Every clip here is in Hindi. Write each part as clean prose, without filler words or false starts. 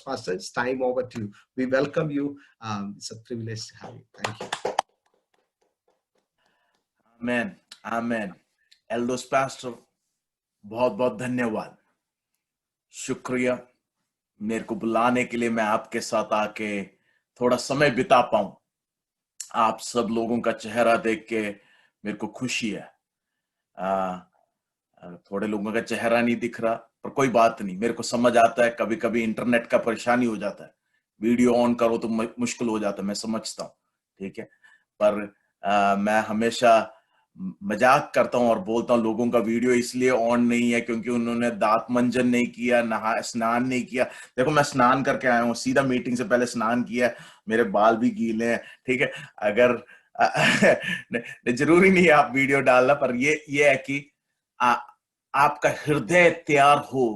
Pastor, it's time over to you. We welcome you. It's a privilege to have you. Thank you. Amen. Amen. Elders Pastor, बहुत बहुत धन्यवाद, शुक्रिया मेरे को बुलाने के लिए। मैं आपके साथ आके थोड़ा समय बिता पाऊं। आप सब लोगों का चेहरा देख के मेरे को खुशी है। थोड़े लोगों का चेहरा नहीं दिख रहा, पर कोई बात नहीं, मेरे को समझ आता है। कभी कभी इंटरनेट का परेशानी हो जाता है, वीडियो ऑन करो तो मुश्किल हो जाता है, मैं समझता हूँ, ठीक है। पर मैं हमेशा मजाक करता हूँ और बोलता हूँ लोगों का वीडियो इसलिए ऑन नहीं है क्योंकि उन्होंने दांत मंजन नहीं किया, स्नान नहीं किया। देखो मैं स्नान करके आया हूँ, सीधा मीटिंग से पहले स्नान किया, मेरे बाल भी गीले हैं, ठीक है। अगर जरूरी नहीं है आप वीडियो डालना, पर ये है कि आपका हृदय तैयार हो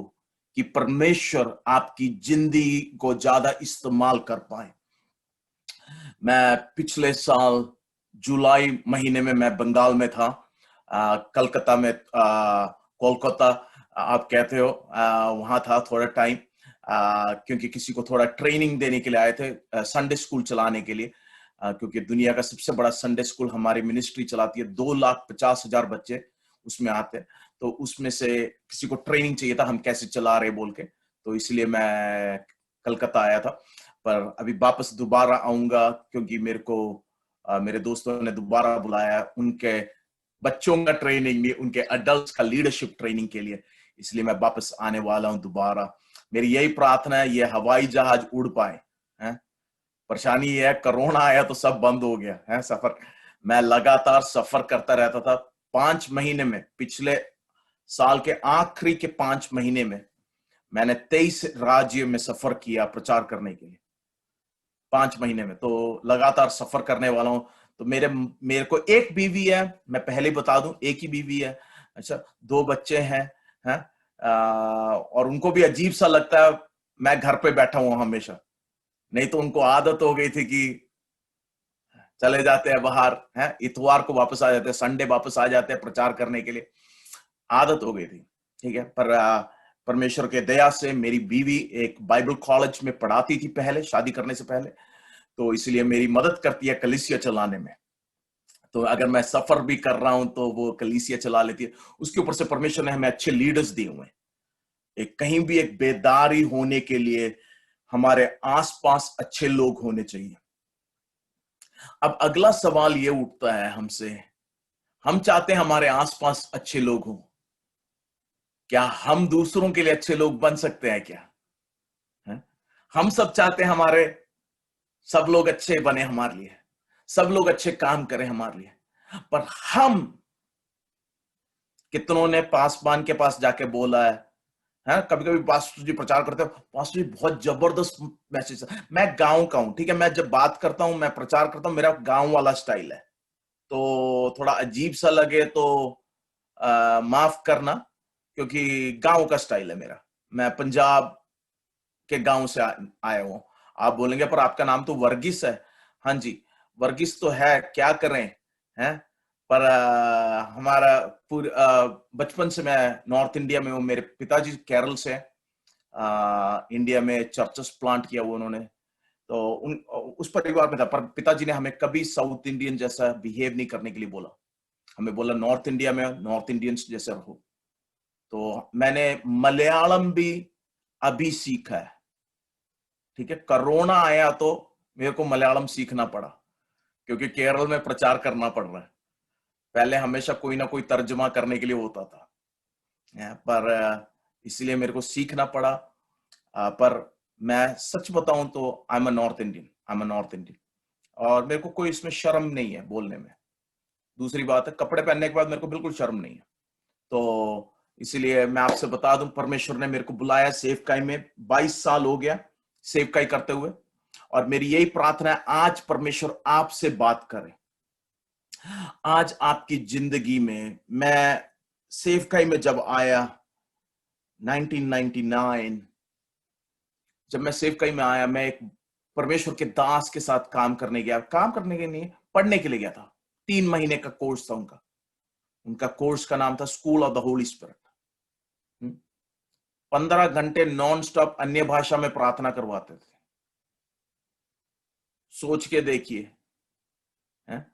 कि परमेश्वर आपकी जिंदगी को ज्यादा इस्तेमाल कर पाए। मैं पिछले साल जुलाई महीने में मैं बंगाल में था, कलकत्ता में, कोलकाता आप कहते हो, वहां था थोड़ा टाइम, क्योंकि किसी को थोड़ा ट्रेनिंग देने के लिए आए थे, संडे स्कूल चलाने के लिए, क्योंकि दुनिया का सबसे बड़ा संडे स्कूल हमारी मिनिस्ट्री चलाती है। 2,50,000 बच्चे उसमें आते हैं, तो उसमें से किसी को ट्रेनिंग चाहिए था हम कैसे चला रहे बोल के, तो इसलिए मैं कलकत्ता आया था। पर अभी वापस दोबारा आऊंगा क्योंकि मेरे को मेरे दोस्तों ने दोबारा बुलाया उनके बच्चों का ट्रेनिंग नहीं, उनके अडल्ट का लीडरशिप ट्रेनिंग के लिए, इसलिए मैं वापस आने वाला हूं दोबारा। मेरी यही प्रार्थना है ये हवाई जहाज उड़ पाए। परेशानी ये है, कोरोना आया तो सब बंद हो गया है सफर। मैं लगातार सफर करता रहता था 5 महीने में, पिछले साल के आखिरी के 5 महीने में मैंने 23 राज्य में सफर किया प्रचार करने के लिए। 5 महीने में तो लगातार सफर करने वाला हूं। तो मेरे को एक बीवी है, मैं पहले बता दूं, एक ही बीवी है। अच्छा, 2 बच्चे हैं, और उनको भी अजीब सा लगता है मैं घर पे बैठा हूं हमेशा। नहीं तो उनको आदत हो गई थी कि चले जाते हैं बाहर, इतवार को वापस आ जाते हैं, संडे वापस आ जाते हैं प्रचार करने के लिए, आदत हो गई थी, ठीक है। पर परमेश्वर के दया से मेरी बीवी एक बाइबल कॉलेज में पढ़ाती थी पहले, शादी करने से पहले, तो इसलिए मेरी मदद करती है कलीसिया चलाने में। तो अगर मैं सफर भी कर रहा हूं तो वो कलीसिया चला लेती है। उसके ऊपर से परमेश्वर ने हमें अच्छे लीडर्स दिए हुए हैं। कहीं भी एक बेदारी होने के लिए हमारे आसपास अच्छे लोग होने चाहिए। अब अगला सवाल ये उठता है हमसे, हम चाहते हैं हमारे आसपास अच्छे लोग हों, क्या हम दूसरों के लिए अच्छे लोग बन सकते हैं क्या? हम सब चाहते हैं हमारे सब लोग अच्छे बने हमारे लिए, सब लोग अच्छे काम करें हमारे लिए, पर हम कितनों ने पासवान के पास जाके बोला है, कभी कभी पास्टर जी प्रचार करते हैं, पास्टर जी बहुत जबरदस्त मैसेज है। मैं गांव का हूं, ठीक है, मैं जब बात करता हूं, मैं प्रचार करता हूं, मेरा गांव वाला स्टाइल है, तो थोड़ा अजीब सा लगे तो माफ करना, क्योंकि गांव का स्टाइल है मेरा। मैं पंजाब के गांव से आया हूं। आप बोलेंगे पर आपका नाम तो वर्गीस है। हाँ जी, वर्गीस तो है, क्या करें, हैं, पर हमारा बचपन से मैं नॉर्थ इंडिया में हूँ। मेरे पिताजी केरल से, इंडिया में चर्चेस प्लांट किया वो उन्होंने, तो उस परिवार में था। पर पिताजी ने हमें कभी साउथ इंडियन जैसा बिहेव नहीं करने के लिए बोला, हमें बोला नॉर्थ इंडिया में नॉर्थ इंडियंस जैसे रहो। तो मैंने मलयालम भी अभी सीखा है, ठीक है। कोरोना आया तो मेरे को मलयालम सीखना पड़ा, क्योंकि केरल में प्रचार करना पड़ रहा है। पहले हमेशा कोई ना कोई तर्जमा करने के लिए होता था, पर इसलिए मेरे को सीखना पड़ा। पर मैं सच बताऊं तो I am a north Indian, I am a north Indian, और मेरे को कोई इसमें शर्म नहीं है बोलने में। दूसरी बात है, कपड़े पहनने के बाद मेरे को बिल्कुल शर्म नहीं है। तो इसीलिए मैं आपसे बता दूं, परमेश्वर ने मेरे को बुलाया सेवकाई में, 22 साल हो गया सेवकाई करते हुए, और मेरी यही प्रार्थना है आज परमेश्वर आपसे बात करे। आज आपकी जिंदगी में, मैं सेवकाई में जब आया 1999, जब मैं सेवकाई में आया, मैं एक परमेश्वर के दास के साथ काम करने गया, काम करने के नहीं, पढ़ने के लिए गया था। 3 महीने का कोर्स था उनका। उनका कोर्स का नाम था school of the Holy spirit. 15 घंटे नॉन स्टॉप अन्य भाषा में प्रार्थना करवाते थे। सोच के देखिए, हैं?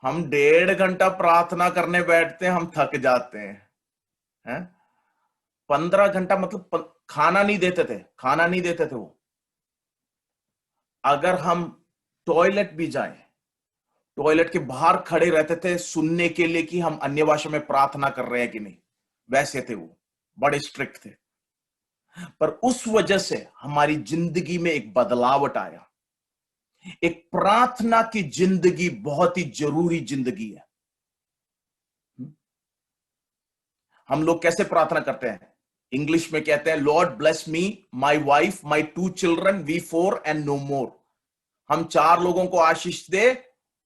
हम 1.5 घंटा प्रार्थना करने बैठते हैं, हम थक जाते हैं? 15 घंटा मतलब खाना नहीं देते थे, खाना नहीं देते थे वो। अगर हम टॉयलेट भी जाएं, टॉयलेट के बाहर खड़े रहते थे सुनने के लिए कि हम अन्य भाषा में प्रार्थना कर रहे हैं कि नहीं। वैसे थे वो, बड़े स्ट्रिक्ट थे। पर उस वजह से हमारी जिंदगी में एक बदलावट आया। एक प्रार्थना की जिंदगी बहुत ही जरूरी जिंदगी है। हम लोग कैसे प्रार्थना करते हैं? इंग्लिश में कहते हैं, Lord bless me, my wife, my 2 children, we 4 and no more. हम 4 लोगों को आशीष दे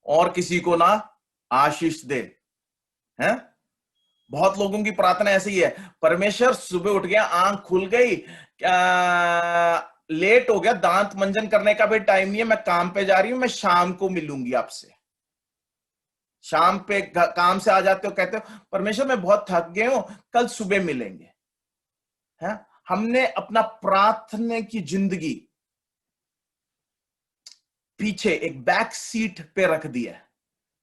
और किसी को ना आशीष दे। हैं? बहुत लोगों की प्रार्थना ऐसी ही है, परमेश्वर सुबह उठ गया, आंख खुल गई, लेट हो गया, दांत मंजन करने का भी टाइम नहीं है, मैं काम पे जा रही हूं, मैं शाम को मिलूंगी आपसे। शाम पे काम से आ जाते हो, कहते हो परमेश्वर मैं बहुत थक गए हूं, कल सुबह मिलेंगे। है? हमने अपना प्रार्थना की जिंदगी पीछे एक बैक सीट पे रख दिया है,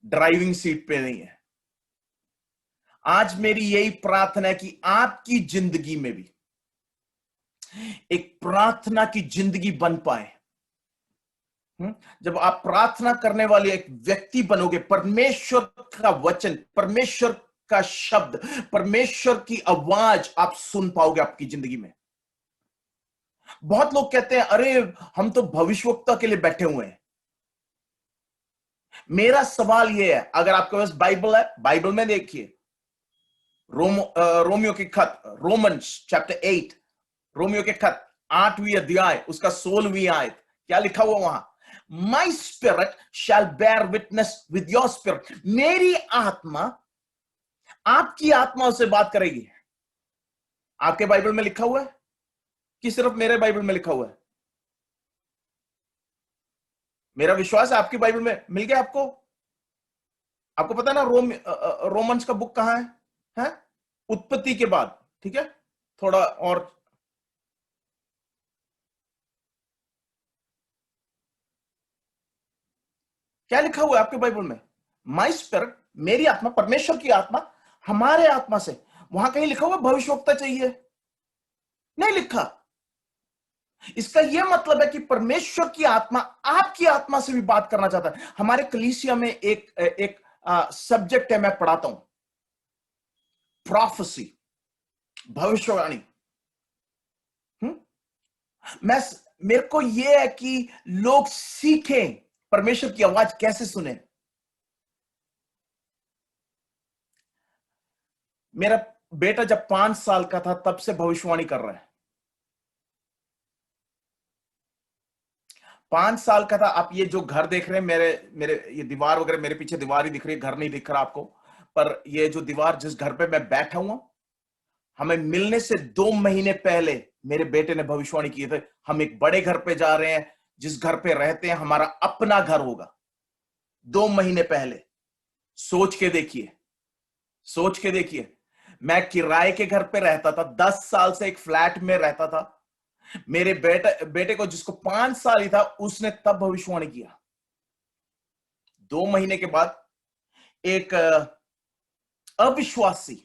ड्राइविंग सीट पे नहीं है। आज मेरी यही प्रार्थना है कि आपकी जिंदगी में भी एक प्रार्थना की जिंदगी बन पाए। जब आप प्रार्थना करने वाले एक व्यक्ति बनोगे, परमेश्वर का वचन, परमेश्वर का शब्द, परमेश्वर की आवाज आप सुन पाओगे आपकी जिंदगी में। बहुत लोग कहते हैं अरे हम तो भविष्यवक्ता के लिए बैठे हुए हैं। मेरा सवाल यह है, अगर आपके पास बाइबल है, बाइबल में देखिए, रोमियो के खत, रोमन्स चैप्टर 8, रोमियो के खत 8वीं अध्याय, उसका 16वीं आयत, क्या लिखा हुआ वहां? My spirit shall bear witness with your spirit. मेरी आत्मा आपकी आत्मा से बात करेगी। आपके बाइबल में लिखा हुआ है कि सिर्फ मेरे बाइबल में लिखा हुआ है? मेरा विश्वास है आपकी बाइबल में मिल गया आपको। आपको पता है ना रोमन्स का बुक कहां है? उत्पत्ति के बाद, ठीक है? थोड़ा और क्या लिखा हुआ है आपके बाइबल में? माई स्पिरिट, मेरी आत्मा, परमेश्वर की आत्मा हमारे आत्मा से। वहां कहीं लिखा हुआ भविष्यवक्ता चाहिए? नहीं लिखा। इसका यह मतलब है कि परमेश्वर की आत्मा आपकी आत्मा से भी बात करना चाहता है। हमारे कलीसिया में एक सब्जेक्ट है, मैं पढ़ाता हूं, प्रोफेसी, भविष्यवाणी। मेरे को यह है कि लोग सीखें परमेश्वर की आवाज कैसे सुने। मेरा बेटा जब 5 साल का था तब से भविष्यवाणी कर रहा है। 5 साल का था। आप ये जो घर देख रहे हैं, मेरे ये दीवार वगैरह, मेरे पीछे दीवार ही दिख रही है, घर नहीं दिख रहा आपको, पर ये जो दीवार, जिस घर पे मैं बैठा हुआ, हमें मिलने से 2 महीने पहले मेरे बेटे ने भविष्यवाणी की थे, हम एक बड़े घर पे जा रहे हैं, जिस घर पे रहते हैं हमारा अपना घर होगा। 2 महीने पहले। सोच के देखिए, सोच के देखिए, मैं किराए के घर पे रहता था, 10 साल से एक फ्लैट में रहता था। मेरे बेटे को, जिसको 5 साल ही था, उसने तब भविष्यवाणी किया। 2 महीने के बाद एक अविश्वासी,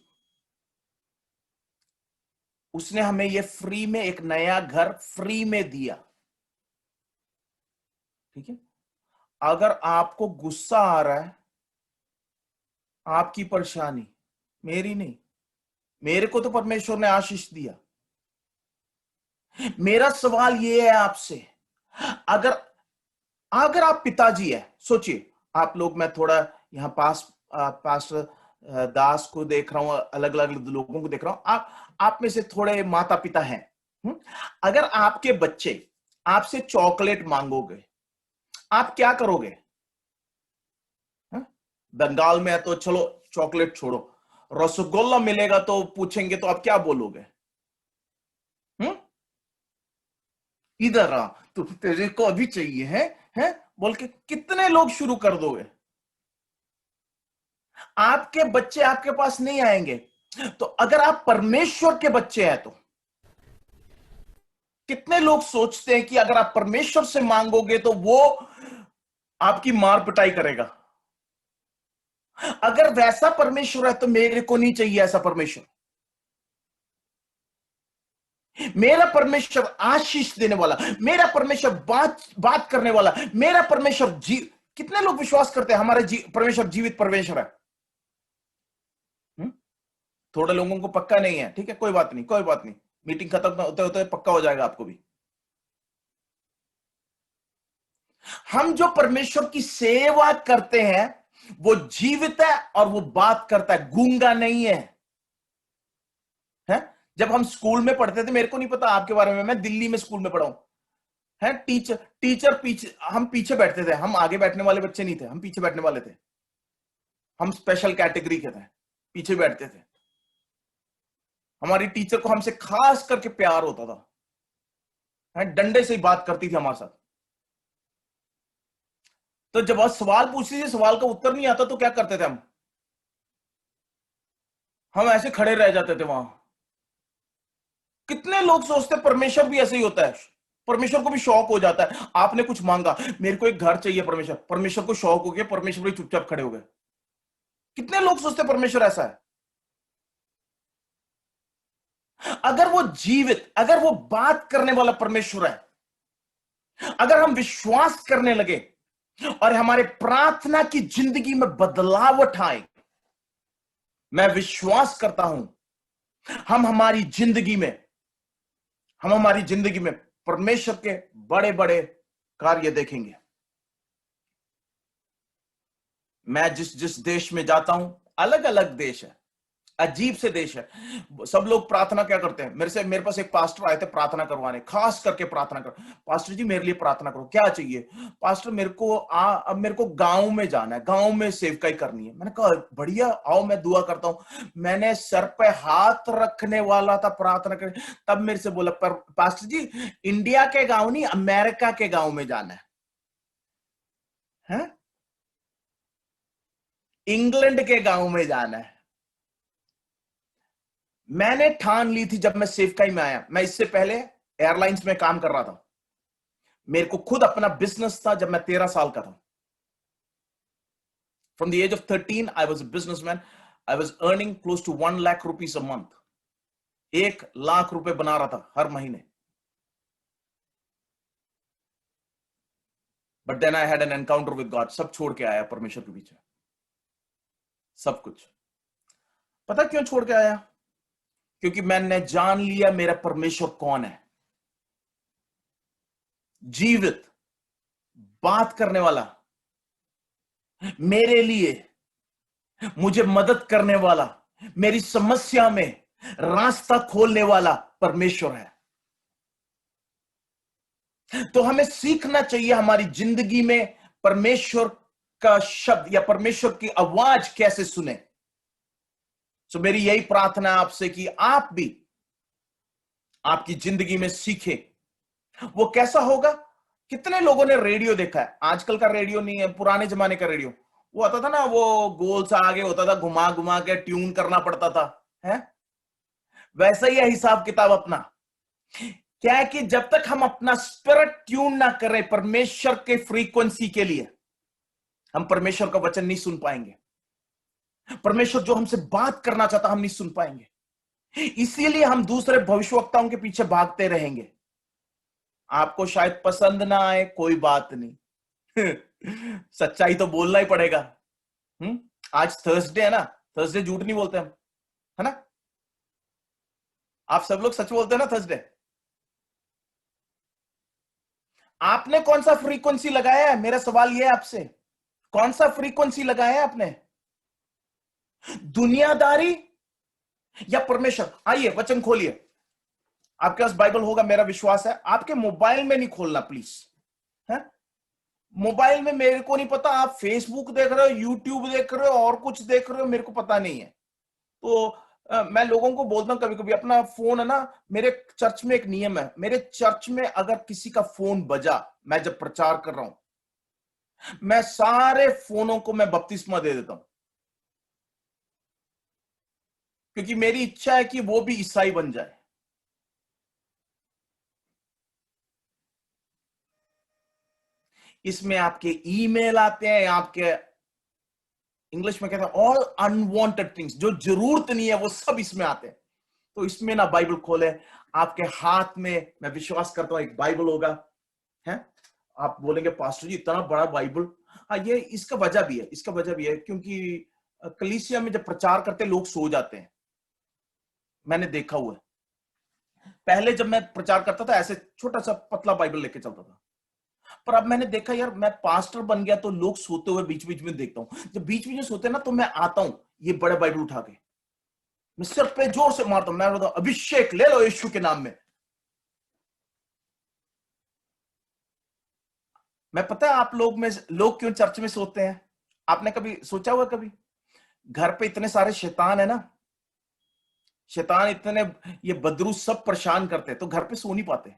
उसने हमें ये फ्री में, एक नया घर फ्री में दिया। ठीक है? अगर आपको गुस्सा आ रहा है, आपकी परेशानी, मेरी नहीं। मेरे को तो परमेश्वर ने आशीष दिया। मेरा सवाल यह है आपसे, अगर अगर आप पिताजी है, सोचिए आप लोग, मैं थोड़ा यहां पास्टर दास को देख रहा हूं, अलग अलग लोगों को देख रहा हूं, आप में से थोड़े माता पिता हैं। अगर आपके बच्चे आपसे चॉकलेट मांगोगे, आप क्या करोगे? बंगाल में है तो चलो चॉकलेट छोड़ो, रसगुल्ला मिलेगा तो पूछेंगे तो आप क्या बोलोगे? इधर आ, तो तेरे को अभी चाहिए है बोल के कितने लोग शुरू कर दोगे? आपके बच्चे आपके पास नहीं आएंगे। तो अगर आप परमेश्वर के बच्चे हैं, तो कितने लोग सोचते हैं कि अगर आप परमेश्वर से मांगोगे तो वो आपकी मार पिटाई करेगा। अगर वैसा परमेश्वर है तो मेरे को नहीं चाहिए ऐसा परमेश्वर। मेरा परमेश्वर आशीष देने वाला, मेरा परमेश्वर बात करने वाला, मेरा परमेश्वर कितने लोग विश्वास करते हैं हमारे परमेश्वर जीवित परमेश्वर है? थोड़े लोगों को पक्का नहीं है, ठीक है, कोई बात नहीं, कोई बात नहीं, मीटिंग खत्म होते होते पक्का हो जाएगा आपको भी। हम जो परमेश्वर की सेवा करते हैं वो जीवित है और वो बात करता है, गूंगा नहीं है। जब हम स्कूल में पढ़ते थे, मेरे को नहीं पता आपके बारे में, मैं दिल्ली में स्कूल में पढ़ा हूं, है टीचर पीछे, हम पीछे बैठते थे, हम आगे बैठने वाले बच्चे नहीं थे, हम पीछे बैठने वाले थे, हम स्पेशल कैटेगरी के थे, पीछे बैठते थे। हमारी टीचर को हमसे खास करके प्यार होता था, है डंडे से ही बात करती थी हमारे साथ। तो जब आप सवाल पूछती थी, सवाल का उत्तर नहीं आता तो क्या करते थे हम ऐसे खड़े रह जाते थे वहां। कितने लोग सोचते परमेश्वर भी ऐसे ही होता है, परमेश्वर को भी शौक हो जाता है, आपने कुछ मांगा, मेरे को एक घर चाहिए, परमेश्वर को शौक हो गया, परमेश्वर भी चुपचाप खड़े हो गए। कितने लोग सोचते परमेश्वर ऐसा है? अगर वो जीवित, अगर वो बात करने वाला परमेश्वर है, अगर हम विश्वास करने लगे और हमारे प्रार्थना की जिंदगी में बदलाव आए, मैं विश्वास करता हूं हम हमारी जिंदगी में परमेश्वर के बड़े बड़े कार्य देखेंगे। मैं जिस देश में जाता हूं, अलग अलग देश है, अजीब से देश है, सब लोग प्रार्थना क्या करते हैं, मेरे पास एक पास्टर आए थे प्रार्थना करवाने, खास करके प्रार्थना कर, पास्टर जी मेरे लिए प्रार्थना करो, क्या चाहिए? पास्टर अब मेरे को गांव में जाना है, गांव में सेवकाई करनी है। मैंने कहा बढ़िया, आओ मैं दुआ करता हूं। मैंने सर पे हाथ रखने वाला था प्रार्थना करने, तब मेरे से बोला, पर पास्टर जी इंडिया के गांव नहीं, अमेरिका के गांव में जाना है, इंग्लैंड के गांव में जाना है। मैंने ठान ली थी जब मैं सेवकाई में आया, मैं इससे पहले एयरलाइंस में काम कर रहा था, मेरे को खुद अपना बिजनेस था जब मैं 13 साल का था। From the age of 13 I was a businessman, I was earning close to 1 lakh rupees a month, 1 lakh रुपए बना रहा था हर महीने। But then I had an encounter with God, सब छोड़ के आया परमेश्वर के पीछे, सब कुछ। पता क्यों छोड़ के आया? क्योंकि मैंने जान लिया मेरा परमेश्वर कौन है, जीवित, बात करने वाला, मेरे लिए मुझे मदद करने वाला, मेरी समस्या में रास्ता खोलने वाला परमेश्वर है। तो हमें सीखना चाहिए हमारी जिंदगी में परमेश्वर का शब्द या परमेश्वर की आवाज कैसे सुने। तो मेरी यही प्रार्थना है आपसे कि आप भी आपकी जिंदगी में सीखें। वो कैसा होगा? कितने लोगों ने रेडियो देखा है? आजकल का रेडियो नहीं है, पुराने जमाने का रेडियो, वो आता था ना, वो गोल सा आगे होता था, घुमा घुमा के ट्यून करना पड़ता था, है वैसा ही है हिसाब किताब अपना। क्या है कि जब तक हम अपना स्पिरिट ट्यून ना करें परमेश्वर के फ्रीक्वेंसी के लिए, हम परमेश्वर का वचन नहीं सुन पाएंगे। परमेश्वर जो हमसे बात करना चाहता हम नहीं सुन पाएंगे। इसीलिए हम दूसरे भविष्यवक्ताओं के पीछे भागते रहेंगे। आपको शायद पसंद ना आए, कोई बात नहीं सच्चाई तो बोलना ही पड़ेगा। आज थर्सडे है ना, थर्सडे झूठ नहीं बोलते हम, है ना? आप सब लोग सच बोलते हैं ना थर्सडे? आपने कौन सा फ्रीक्वेंसी लगाया है? मेरा सवाल यह है आपसे, कौन सा फ्रीक्वेंसी लगाया है आपने? दुनियादारी या परमेश्वर? आइए वचन खोलिए, आपके पास बाइबल होगा, मेरा विश्वास है। आपके मोबाइल में नहीं खोलना प्लीज, है? मोबाइल में मेरे को नहीं पता, आप फेसबुक देख रहे हो, यूट्यूब देख रहे हो, और कुछ देख रहे हो, मेरे को पता नहीं है। तो मैं लोगों को बोलता हूं कभी कभी, अपना फोन है ना, मेरे चर्च में एक नियम है, मेरे चर्च में अगर किसी का फोन बजा, मैं जब प्रचार कर रहा हूं, मैं सारे फोनों को मैं बपतिस्मा दे देता हूं, क्योंकि मेरी इच्छा है कि वो भी ईसाई बन जाए। इसमें आपके ईमेल आते हैं, आपके इंग्लिश में कहते हैं ऑल अनवांटेड थिंग्स, जो जरूरत नहीं है वो सब इसमें आते हैं। तो इसमें ना बाइबल खोले, आपके हाथ में मैं विश्वास करता हूं एक बाइबल होगा, है। आप बोलेंगे पास्टर जी इतना बड़ा बाइबल, हाँ ये इसका वजह भी है, इसका वजह भी है क्योंकि कलीसिया में जब प्रचार करते लोग सो जाते हैं, मैंने देखा हुआ है। पहले जब मैं प्रचार करता था ऐसे छोटा सा पतला बाइबल लेके चलता था, पर अब मैंने देखा यार मैं पास्टर बन गया तो लोग सोते हुए बीच बीच में देखता हूं, जब बीच बीच में सोते हैं ना तो मैं आता हूं ये बड़े बाइबल उठा के, मैं सिर पे जोर से मारता हूं, मैं बोलता हूं अभिषेक ले लो यीशु के नाम में। मैं पता है आप लोग क्यों चर्च में सोते हैं? आपने कभी सोचा हुआ? कभी घर पे इतने सारे शैतान है ना, शैतान इतने ये बदरू सब परेशान करते हैं तो घर पे सो नहीं पाते,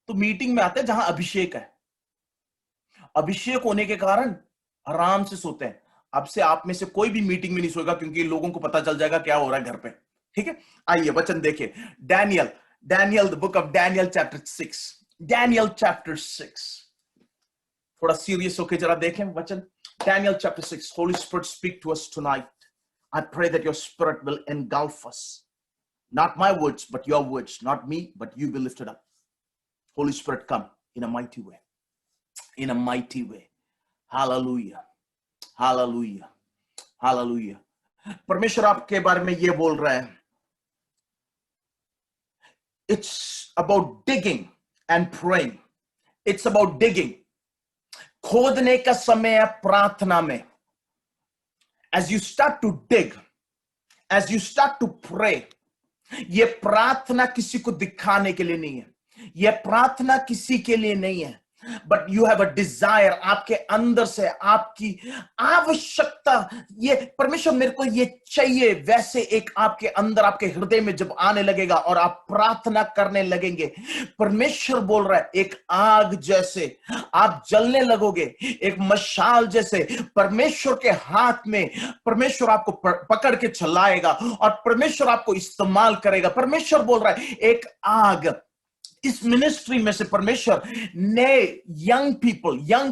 तो मीटिंग में आते हैं जहां अभिषेक है, अभिषेक होने के कारण आराम से सोते हैं। अब से आप में से कोई भी मीटिंग में नहीं सोएगा क्योंकि लोगों को पता चल जाएगा क्या हो रहा है घर पे, ठीक है। आइए वचन देखिए, Daniel the book of Daniel chapter 6, Daniel chapter 6, थोड़ा सीरियस होके जरा देखें वचन। Daniel chapter 6, Holy Spirit speak to us tonight. I pray that your spirit will engulf us. Not my words, but your words. Not me, but you be lifted up. Holy Spirit, come in a mighty way. In a mighty way. Hallelujah. Hallelujah. Hallelujah. परमेश्वर आपके बारे में ये बोल रहा है, It's about digging and praying. It's about digging. खोदने का समय है प्रार्थना में। As you start to dig, as you start to pray, ये प्रार्थना किसी को दिखाने के लिए नहीं है, ये प्रार्थना किसी के लिए नहीं है, but you have a desire, आपके अंदर से आपकी आवश्यकता, ये परमेश्वर मेरे को ये चाहिए, वैसे एक आपके अंदर आपके हृदय में जब आने लगेगा और आप प्रार्थना करने लगेंगे, परमेश्वर बोल रहा है एक आग जैसे आप जलने लगोगे, एक मशाल जैसे परमेश्वर के हाथ में परमेश्वर आपको पकड़ के चलाएगा और परमेश्वर आपको इस्तेमाल करेगा। परमेश्वर बोल रहा है एक आग, इस मिनिस्ट्री में से परमेश्वर नए यंग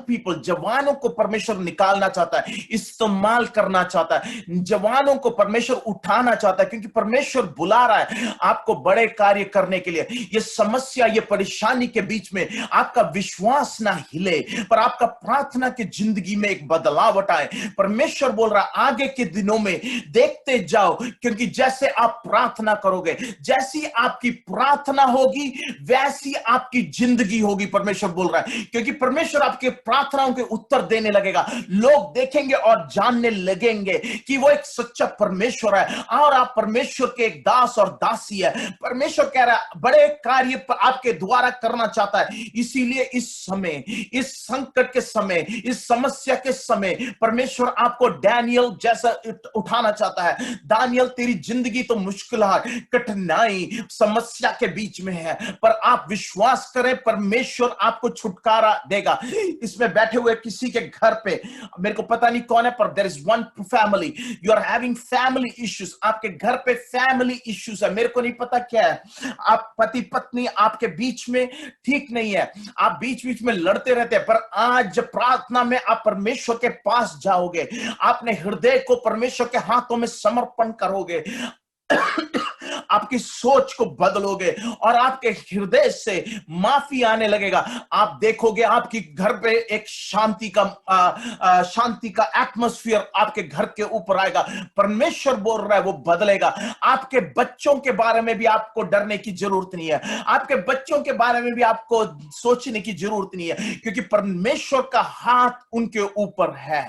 पीपल जवानों को परमेश्वर निकालना चाहता है, इस्तेमाल करना चाहता है, जवानों को परमेश्वर उठाना चाहता है, क्योंकि परमेश्वर बुला रहा है आपको बड़े कार्य करने के लिए। ये समस्या, ये परेशानी के बीच में आपका विश्वास ना हिले, पर आपका प्रार्थना की जिंदगी में एक बदलाव आए। परमेश्वर बोल रहा है आगे के दिनों में देखते जाओ, क्योंकि जैसे आप प्रार्थना करोगे, जैसी आपकी प्रार्थना होगी ऐसी आपकी जिंदगी होगी। परमेश्वर बोल रहा है क्योंकि परमेश्वर आपके प्रार्थनाओं के उत्तर देने लगेगा, लोग देखेंगे और जानने लगेंगे कि वो एक सच्चा परमेश्वर है और आप परमेश्वर के एक दास और दासी है। परमेश्वर कह रहा है बड़े कार्य आपके द्वारा करना चाहता है, इसीलिए इस समय, इस संकट के समय, इस समस्या के समय परमेश्वर आपको डैनियल जैसा उठाना चाहता है। दानियल तेरी जिंदगी तो मुश्किल है, कठिनाई, समस्या के बीच में है, पर आप विश्वास करें परमेश्वर आपको छुटकारा देगा। इसमें बैठे हुए किसी के घर पे, मेरे को पता नहीं कौन है, पर there is one family, you are having family issues, आपके घर पे फैमिली इश्यूज है, मेरे को नहीं पता क्या है। आप पति पत्नी आपके बीच में ठीक नहीं है, आप बीच बीच में लड़ते रहते हैं, पर आज जब प्रार्थना में आप परमेश्वर के पास जाओगे, आपने हृदय को परमेश्वर के हाथों में समर्पण करोगे, आपकी सोच को बदलोगे और आपके हृदय से माफी आने लगेगा। आप देखोगे आपकी घर पे एक शांति का एटमॉस्फेयर आपके घर के ऊपर आएगा। परमेश्वर बोल रहा है वो बदलेगा। आपके बच्चों के बारे में भी आपको डरने की जरूरत नहीं है, आपके बच्चों के बारे में भी आपको सोचने की जरूरत नहीं है, क्योंकि परमेश्वर का हाथ उनके ऊपर है।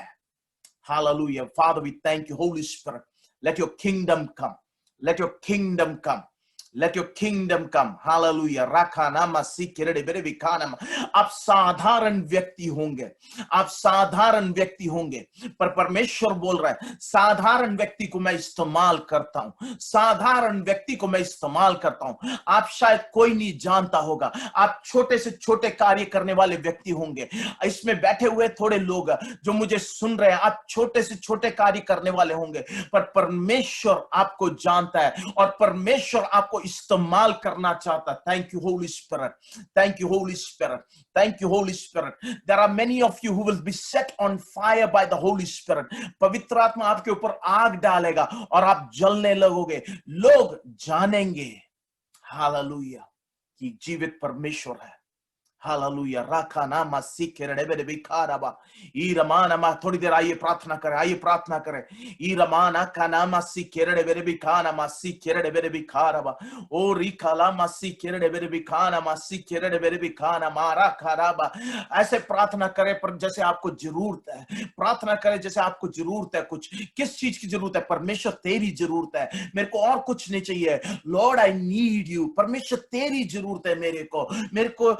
Hallelujah. Father, we thank you, Holy Spirit. Let your kingdom come. Let your kingdom come. Let your kingdom come. Hallelujah. Rakanama sikirede bere vikanama. आप साधारण व्यक्ति होंगे, आप साधारण व्यक्ति होंगे, पर परमेश्वर बोल रहा है साधारण व्यक्ति को मैं इस्तेमाल करता हूं, साधारण व्यक्ति को मैं इस्तेमाल करता हूं। आप शायद कोई नहीं जानता होगा, आप छोटे से छोटे कार्य करने वाले व्यक्ति होंगे। इसमें बैठे हुए थोड़े लोग जो मुझे सुन रहे हैं, आप छोटे से छोटे कार्य करने वाले होंगे, पर परमेश्वर आपको जानता है और परमेश्वर आपको आपको इस्तेमाल करना चाहता है। Thank you Holi Spirit, thank you Holi Spirit, thank you Holi Spirit. There are many of you who will be set on fire by the Holy Spirit. पवित्र आत्मा आपके ऊपर आग डालेगा और आप जलने लगोगे। लोग जानेंगे हालेलुया कि जीवित परमेश्वर है। हालेलुया। राखा नामा सीखे रे बिखाराबा ई रमाना मा। थोड़ी देर आइए प्रार्थना करें, आइए प्रार्थना करें। ई रमाना का नामा सीखे रे बिखाना मा सीखे रे बिखाराबा ओ रिखाला मा सीखे रे बिखाना मा सीखे रे बिखाना मारा खराबा। ऐसे प्रार्थना करें पर जैसे आपको जरूरत है। प्रार्थना करें जैसे आपको जरूरत है। कुछ किस चीज की जरूरत है? परमेश्वर तेरी जरूरत है, मेरे को और कुछ नहीं चाहिए। Lord I need you. परमेश्वर तेरी जरूरत है मेरे को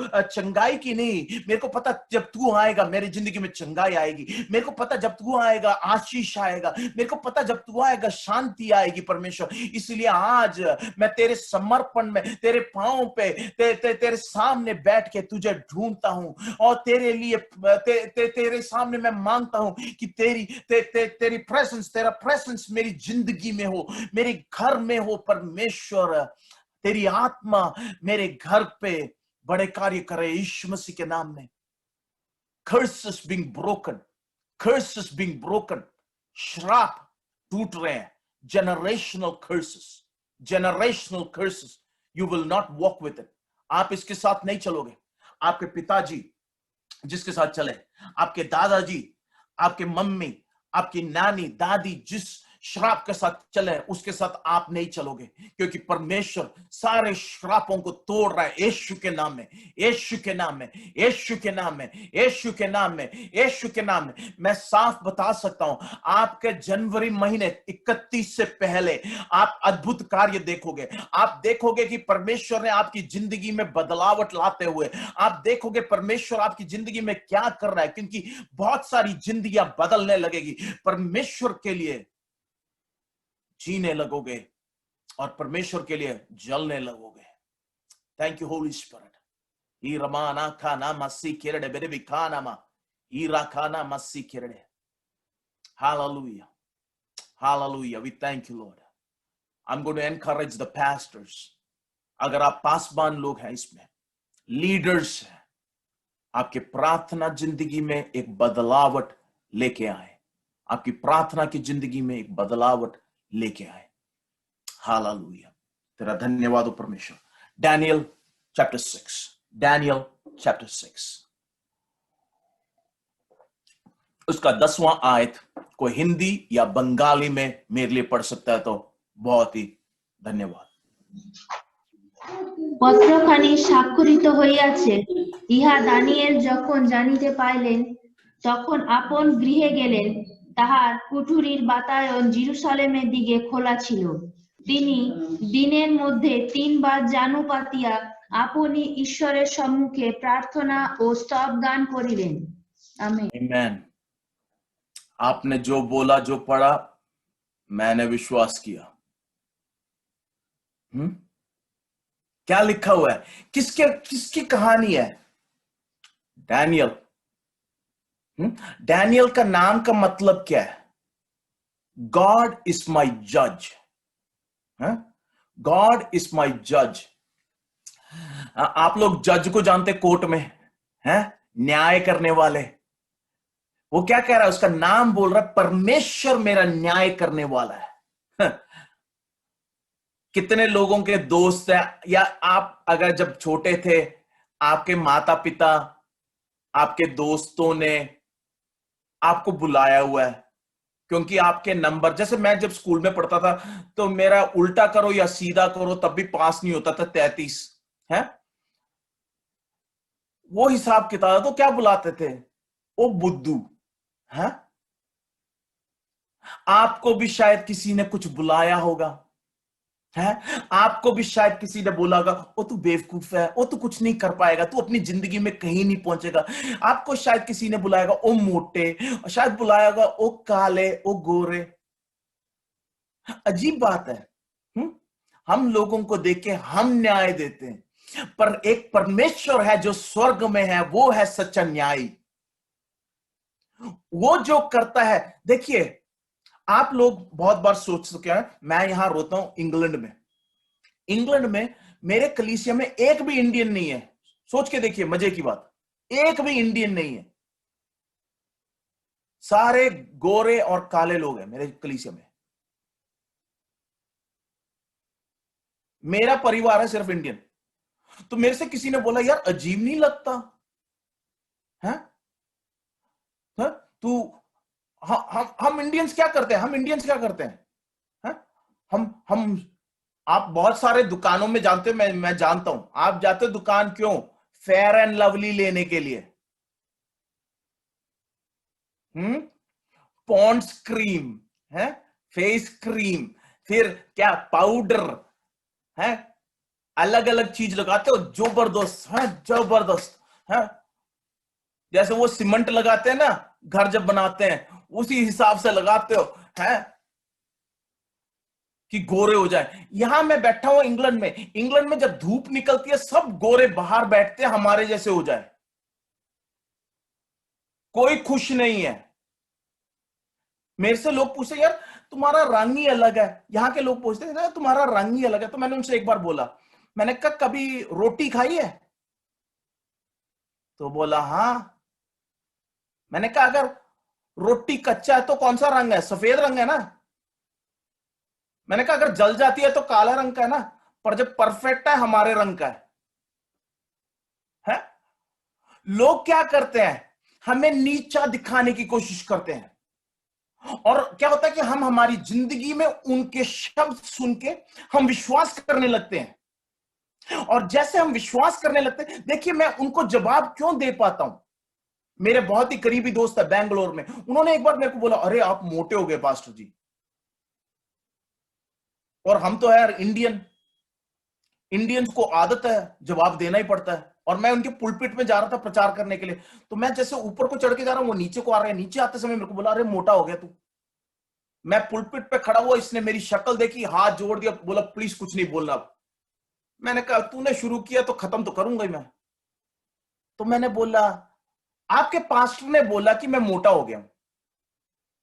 चंगाई की नहीं। मेरे को पता जब तू आएगा मेरी जिंदगी में चंगाई आएगी। मेरे को पता जब तू आएगा आशीष आएगा। मेरे को पता जब तू आएगा शांति आएगी परमेश्वर। इसलिए आज मैं तेरे समर्पण में तेरे पांव पे तेरे सामने बैठ के तुझे ढूंढता हूं और तेरे लिए तेरे सामने मैं मांगता हूं कि तेरी प्रेजेंस, तेरा प्रेजेंस मेरी जिंदगी में हो, मेरे घर में हो। परमेश्वर तेरी आत्मा मेरे घर पे बड़े कार्य करे यीशु मसीह के नाम में। curses being broken, curses being broken, श्राप टूट रहे हैं। generational curses, you will not walk with it। आप इसके साथ नहीं चलोगे। आपके पिताजी जिसके साथ चले, आपके दादाजी, आपके मम्मी, आपकी नानी, दादी जिस श्राप के साथ चले उसके साथ आप नहीं चलोगे, क्योंकि परमेश्वर सारे श्रापों को तोड़ रहा है यीशु के नाम में, यीशु के नाम में, यीशु के नाम में, यीशु के नाम में, यीशु के नाम में। मैं साफ बता सकता हूं आपके जनवरी महीने 31 से पहले आप अद्भुत कार्य देखोगे। आप देखोगे कि परमेश्वर ने आपकी जिंदगी में बदलावट लाते हुए, आप देखोगे परमेश्वर आपकी जिंदगी में क्या कर रहा है, क्योंकि बहुत सारी जिंदगियां बदलने लगेगी। परमेश्वर के लिए जीने लगोगे और परमेश्वर के लिए जलने लगोगे। Thank you Holi spirit. ई रमाना खाना मस्सी किरड़े बेरे बिखाना मा ई राखाना मस्सी किरड़े। Hallelujah, hallelujah. We thank you lord. I am going to encourage the pastors. अगर आप पासबान लोग हैं, इसमें लीडर्स हैं, आपके प्रार्थना जिंदगी में एक बदलावट लेके आए, आपकी प्रार्थना की जिंदगी में एक बदलावट लेके आए। हालेलुया। तेरा धन्यवाद हो परमेश्वर। डैनियल चैप्टर 6, डैनियल चैप्टर 6 उसका 10वां आयत कोई हिंदी या बंगाली में मेरे लिए पढ़ सकता है तो बहुत ही धन्यवाद। পত্রখানি স্বাক্ষরিত হইয়াছে, ইহা দানিয়েল যখন জানিতে পাইলেন তখন আপন গৃহে গেলেন। তাহার কুঠুরির বাতায়ন জেরুজালেমের দিকে খোলা ছিল। তিনি দিনের মধ্যে 3 বার জানু পাতিয়া আপনি ঈশ্বরের সম্মুখে প্রার্থনা ও স্তব গান করিলেন। आमीन। आपने जो बोला, जो पढ़ा, मैंने विश्वास किया। क्या लिखा हुआ है? किसकी कहानी है? डैनियल। डैनियल का नाम का मतलब क्या है? गॉड इज माई जज। गॉड इज माई जज। आप लोग जज को जानते, कोर्ट में हैं, न्याय करने वाले। वो क्या कह रहा है? उसका नाम बोल रहा है परमेश्वर मेरा न्याय करने वाला है। कितने लोगों के दोस्त हैं, या आप अगर जब छोटे थे आपके माता पिता, आपके दोस्तों ने आपको बुलाया हुआ है क्योंकि आपके नंबर, जैसे मैं जब स्कूल में पढ़ता था तो मेरा उल्टा करो या सीधा करो तब भी पास नहीं होता था, 33 है वो हिसाब किताब। तो क्या बुलाते थे? ओ बुद्धू है। आपको भी शायद किसी ने कुछ बुलाया होगा, है? आपको भी शायद किसी ने बोला होगा ओ तू बेवकूफ है, ओ तू कुछ नहीं कर पाएगा, तू अपनी जिंदगी में कहीं नहीं पहुंचेगा। आपको शायद किसी ने बुलाएगा ओ मोटे, शायद बुलाएगा ओ काले, ओ गोरे। अजीब बात है, हम लोगों को देख के हम न्याय देते हैं, पर एक परमेश्वर है जो स्वर्ग में है, वो है सच्चा न्यायी। वो जो करता है, देखिए आप लोग बहुत बार सोच चुके हैं, मैं यहां रोता हूं इंग्लैंड में। इंग्लैंड में मेरे कलीसिया में एक भी इंडियन नहीं है। सोच के देखिए मजे की बात, एक भी इंडियन नहीं है, सारे गोरे और काले लोग हैं मेरे कलीसिया में। मेरा परिवार है सिर्फ इंडियन। तो मेरे से किसी ने बोला यार अजीब नहीं लगता है? तू हम इंडियंस क्या करते हैं? हम इंडियंस क्या करते हैं? है? हम आप बहुत सारे दुकानों में जानते हो, मैं जानता हूं आप जाते हो दुकान क्यों? फेयर एंड लवली लेने के लिए। पॉन्ड्स क्रीम है, फेस क्रीम, फिर क्या पाउडर है, अलग अलग चीज लगाते हो, जबरदस्त है, जबरदस्त है। जैसे वो सीमेंट लगाते हैं ना घर जब बनाते हैं, उसी हिसाब से लगाते हो है कि गोरे हो जाए। यहां मैं बैठा हूं इंग्लैंड में, इंग्लैंड में जब धूप निकलती है सब गोरे बाहर बैठते हैं हमारे जैसे हो जाए, कोई खुश नहीं है। मेरे से लोग पूछते यार तुम्हारा रंग ही अलग है, यहां के लोग पूछते हैं तुम्हारा रंग ही अलग है। तो मैंने उनसे एक बार बोला, मैंने कहा कभी रोटी खाई है? तो बोला हाँ। मैंने कहा अगर रोटी कच्चा है तो कौन सा रंग है? सफेद रंग है ना। मैंने कहा अगर जल जाती है तो काला रंग का है ना, पर जब परफेक्ट है हमारे रंग का है? लोग क्या करते हैं? हमें नीचा दिखाने की कोशिश करते हैं, और क्या होता है कि हम हमारी जिंदगी में उनके शब्द सुन के हम विश्वास करने लगते हैं। और जैसे हम विश्वास करने लगते हैं, देखिए मैं उनको जवाब क्यों दे पाता हूं। मेरे बहुत ही करीबी दोस्त है बैंगलोर में, उन्होंने एक बार मेरे को बोला अरे आप मोटे हो गए पास्टर जी। और हम तो यार इंडियंस को आदत है जवाब देना ही पड़ता है। और मैं उनके पुलपिट में जा रहा था प्रचार करने के लिए, तो मैं जैसे ऊपर को चढ़ के जा रहा हूं, वो नीचे को आ रहे हैं। नीचे आते समय मेरे को बोला अरे मोटा हो गया तू। मैं पुलपिट पे खड़ा हुआ, इसने मेरी शक्ल देखी, हाथ जोड़ दिया, बोला प्लीज कुछ नहीं बोलना। मैंने कहा तूने शुरू किया तो खत्म तो करूंगा ही मैं। तो मैंने बोला आपके पास्टर ने बोला कि मैं मोटा हो गया हूं।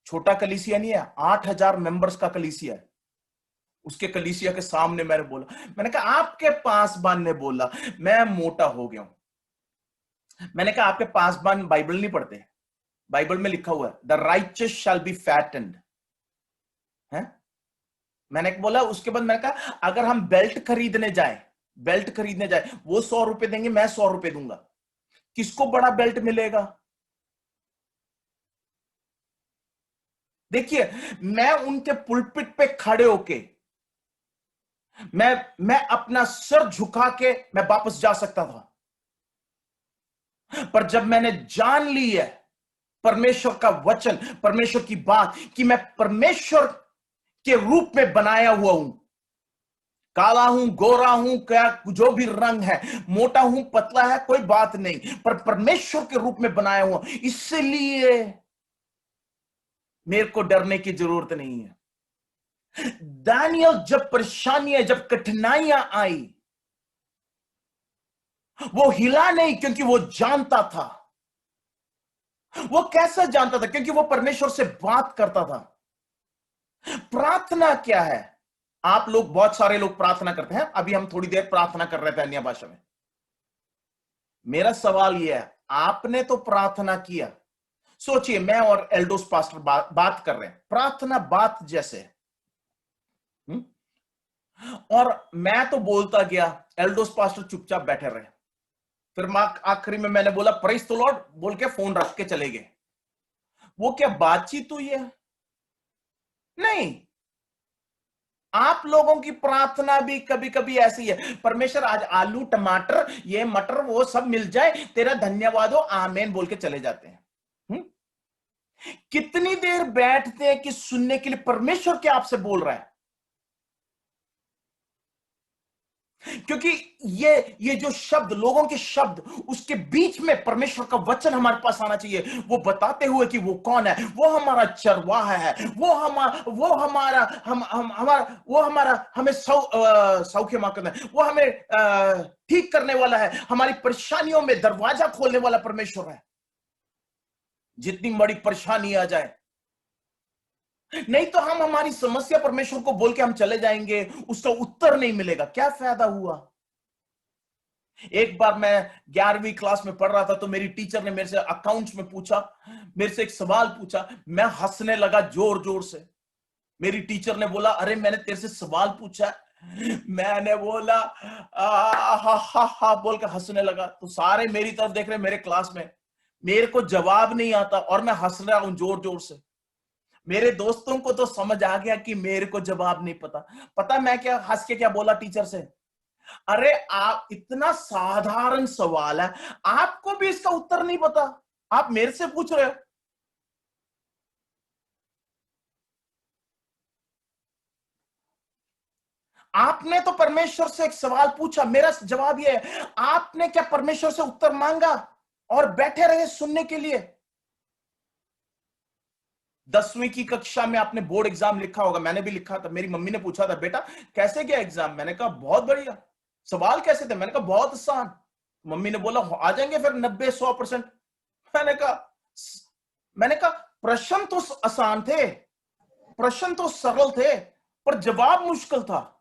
छोटा कलीसिया नहीं है, 8,000 मेंबर्स का कलीसिया है। उसके कलीसिया के सामने मैंने बोला, मैंने कहा आपके पासबान ने बोला मैं मोटा हो गया हूं। मैंने कहा आपके पासबान बाइबल नहीं पढ़ते? बाइबल में लिखा हुआ है द राइचस शैल बी फैटेंड है। मैंने बोला, उसके बाद मैंने कहा अगर हम बेल्ट खरीदने जाए वो 100 रुपए देंगे, मैं 100 रुपए दूंगा, किसको बड़ा बेल्ट मिलेगा? देखिए मैं उनके पुलपिट पे खड़े होके मैं अपना सर झुका के मैं वापस जा सकता था, पर जब मैंने जान ली है परमेश्वर का वचन, परमेश्वर की बात, कि मैं परमेश्वर के रूप में बनाया हुआ हूं, काला हूं, गोरा हूं, क्या जो भी रंग है, मोटा हूं, पतला है, कोई बात नहीं, पर परमेश्वर के रूप में बनाया हुआ, इसलिए मेरे को डरने की जरूरत नहीं है। दानियल जब परेशानियां, जब कठिनाइयां आई, वो हिला नहीं, क्योंकि वो जानता था। वो कैसे जानता था? क्योंकि वो परमेश्वर से बात करता था। प्रार्थना क्या है? आप लोग, बहुत सारे लोग प्रार्थना करते हैं। अभी हम थोड़ी देर प्रार्थना कर रहे थे अन्य भाषा में। मेरा सवाल यह है, आपने तो प्रार्थना किया। सोचिए मैं और एल्डोस पास्टर बात कर रहे हैं, प्रार्थना बात जैसे। और मैं तो बोलता गया, एल्डोस पास्टर चुपचाप बैठे रहे। फिर आखिरी में मैंने बोला प्रेज़ द लॉर्ड बोल के फोन रख के चले गए। वो क्या बातचीत हुई है? नहीं। आप लोगों की प्रार्थना भी कभी कभी ऐसी है, परमेश्वर आज आलू टमाटर ये मटर वो सब मिल जाए, तेरा धन्यवाद हो, आमीन बोल के चले जाते हैं। कितनी देर बैठते हैं कि सुनने के लिए परमेश्वर क्या आपसे बोल रहा है? क्योंकि ये जो शब्द, लोगों के शब्द, उसके बीच में परमेश्वर का वचन हमारे पास आना चाहिए, वो बताते हुए कि वो कौन है। वो हमारा चरवाहा है, वो हमारा हमें सौख्य करना है, वो हमें ठीक करने वाला है, हमारी परेशानियों में दरवाजा खोलने वाला परमेश्वर है। जितनी बड़ी परेशानी आ जाए, नहीं तो हम हमारी समस्या परमेश्वर को बोल के हम चले जाएंगे, उसका उत्तर नहीं मिलेगा, क्या फायदा हुआ। एक बार मैं 11वीं क्लास में पढ़ रहा था, तो मेरी टीचर ने मेरे से अकाउंट्स में पूछा, मेरे से एक सवाल पूछा, मैं हंसने लगा जोर जोर से। मेरी टीचर ने बोला, अरे मैंने तेरे से सवाल पूछा। मैंने बोला हा हा हा बोल के हंसने लगा। तो सारे मेरी तरफ देख रहे, मेरे क्लास में, मेरे को जवाब नहीं आता और मैं हंस रहा हूं जोर जोर से। मेरे दोस्तों को तो समझ आ गया कि मेरे को जवाब नहीं पता मैं क्या हंस के क्या बोला टीचर से, अरे आप, इतना साधारण सवाल है, आपको भी इसका उत्तर नहीं पता, आप मेरे से पूछ रहे हो। आपने तो परमेश्वर से एक सवाल पूछा, मेरा जवाब यह है, आपने क्या परमेश्वर से उत्तर मांगा और बैठे रहे सुनने के लिए। 10वीं की कक्षा में आपने बोर्ड एग्जाम लिखा होगा, मैंने भी लिखा था। मेरी मम्मी ने पूछा था, बेटा कैसे गया एग्जाम, मैंने कहा बहुत बढ़िया। सवाल कैसे थे, मैंने कहा बहुत आसान। मम्मी ने बोला आ जाएंगे फिर 90-100%। मैंने कहा प्रश्न तो आसान थे, प्रश्न तो सरल थे, पर जवाब मुश्किल था।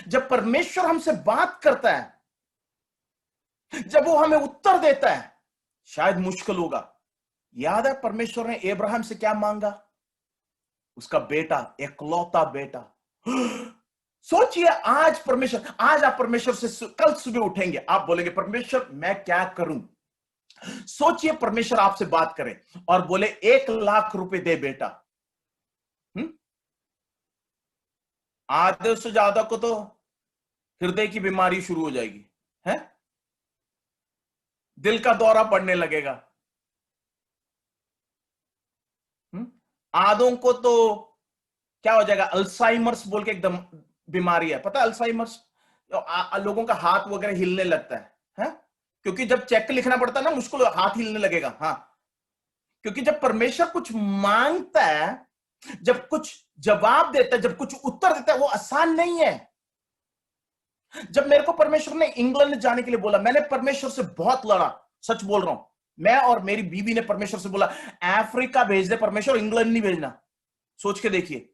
जब परमेश्वर हमसे बात करता है, जब वो हमें उत्तर देता है, शायद मुश्किल होगा। याद है परमेश्वर ने अब्राहम से क्या मांगा, उसका बेटा, एकलौता बेटा। सोचिए आज आप परमेश्वर से कल सुबह उठेंगे, आप बोलेंगे परमेश्वर मैं क्या करूं। सोचिए परमेश्वर आपसे बात करे और बोले 1 लाख रुपए दे बेटा। आधे से ज्यादा को तो हृदय की बीमारी शुरू हो जाएगी, है, दिल का दौरा पड़ने लगेगा। आधों को तो क्या हो जाएगा, अल्जाइमर्स बोल के एकदम बीमारी है, पता है अल्जाइमर्स, लोगों का हाथ वगैरह हिलने लगता है? क्योंकि जब चेक लिखना पड़ता है ना, मुश्किल, हाथ हिलने लगेगा। हाँ, क्योंकि जब परमेश्वर कुछ मांगता है, जब कुछ जवाब देता है, जब कुछ उत्तर देता है, वो आसान नहीं है। जब मेरे को परमेश्वर ने इंग्लैंड जाने के लिए बोला, मैंने परमेश्वर से बहुत लड़ा, सच बोल रहा हूं। मैं और मेरी बीवी ने परमेश्वर से बोला अफ्रीका भेज दे परमेश्वर, इंग्लैंड नहीं भेजना। सोच के देखिए,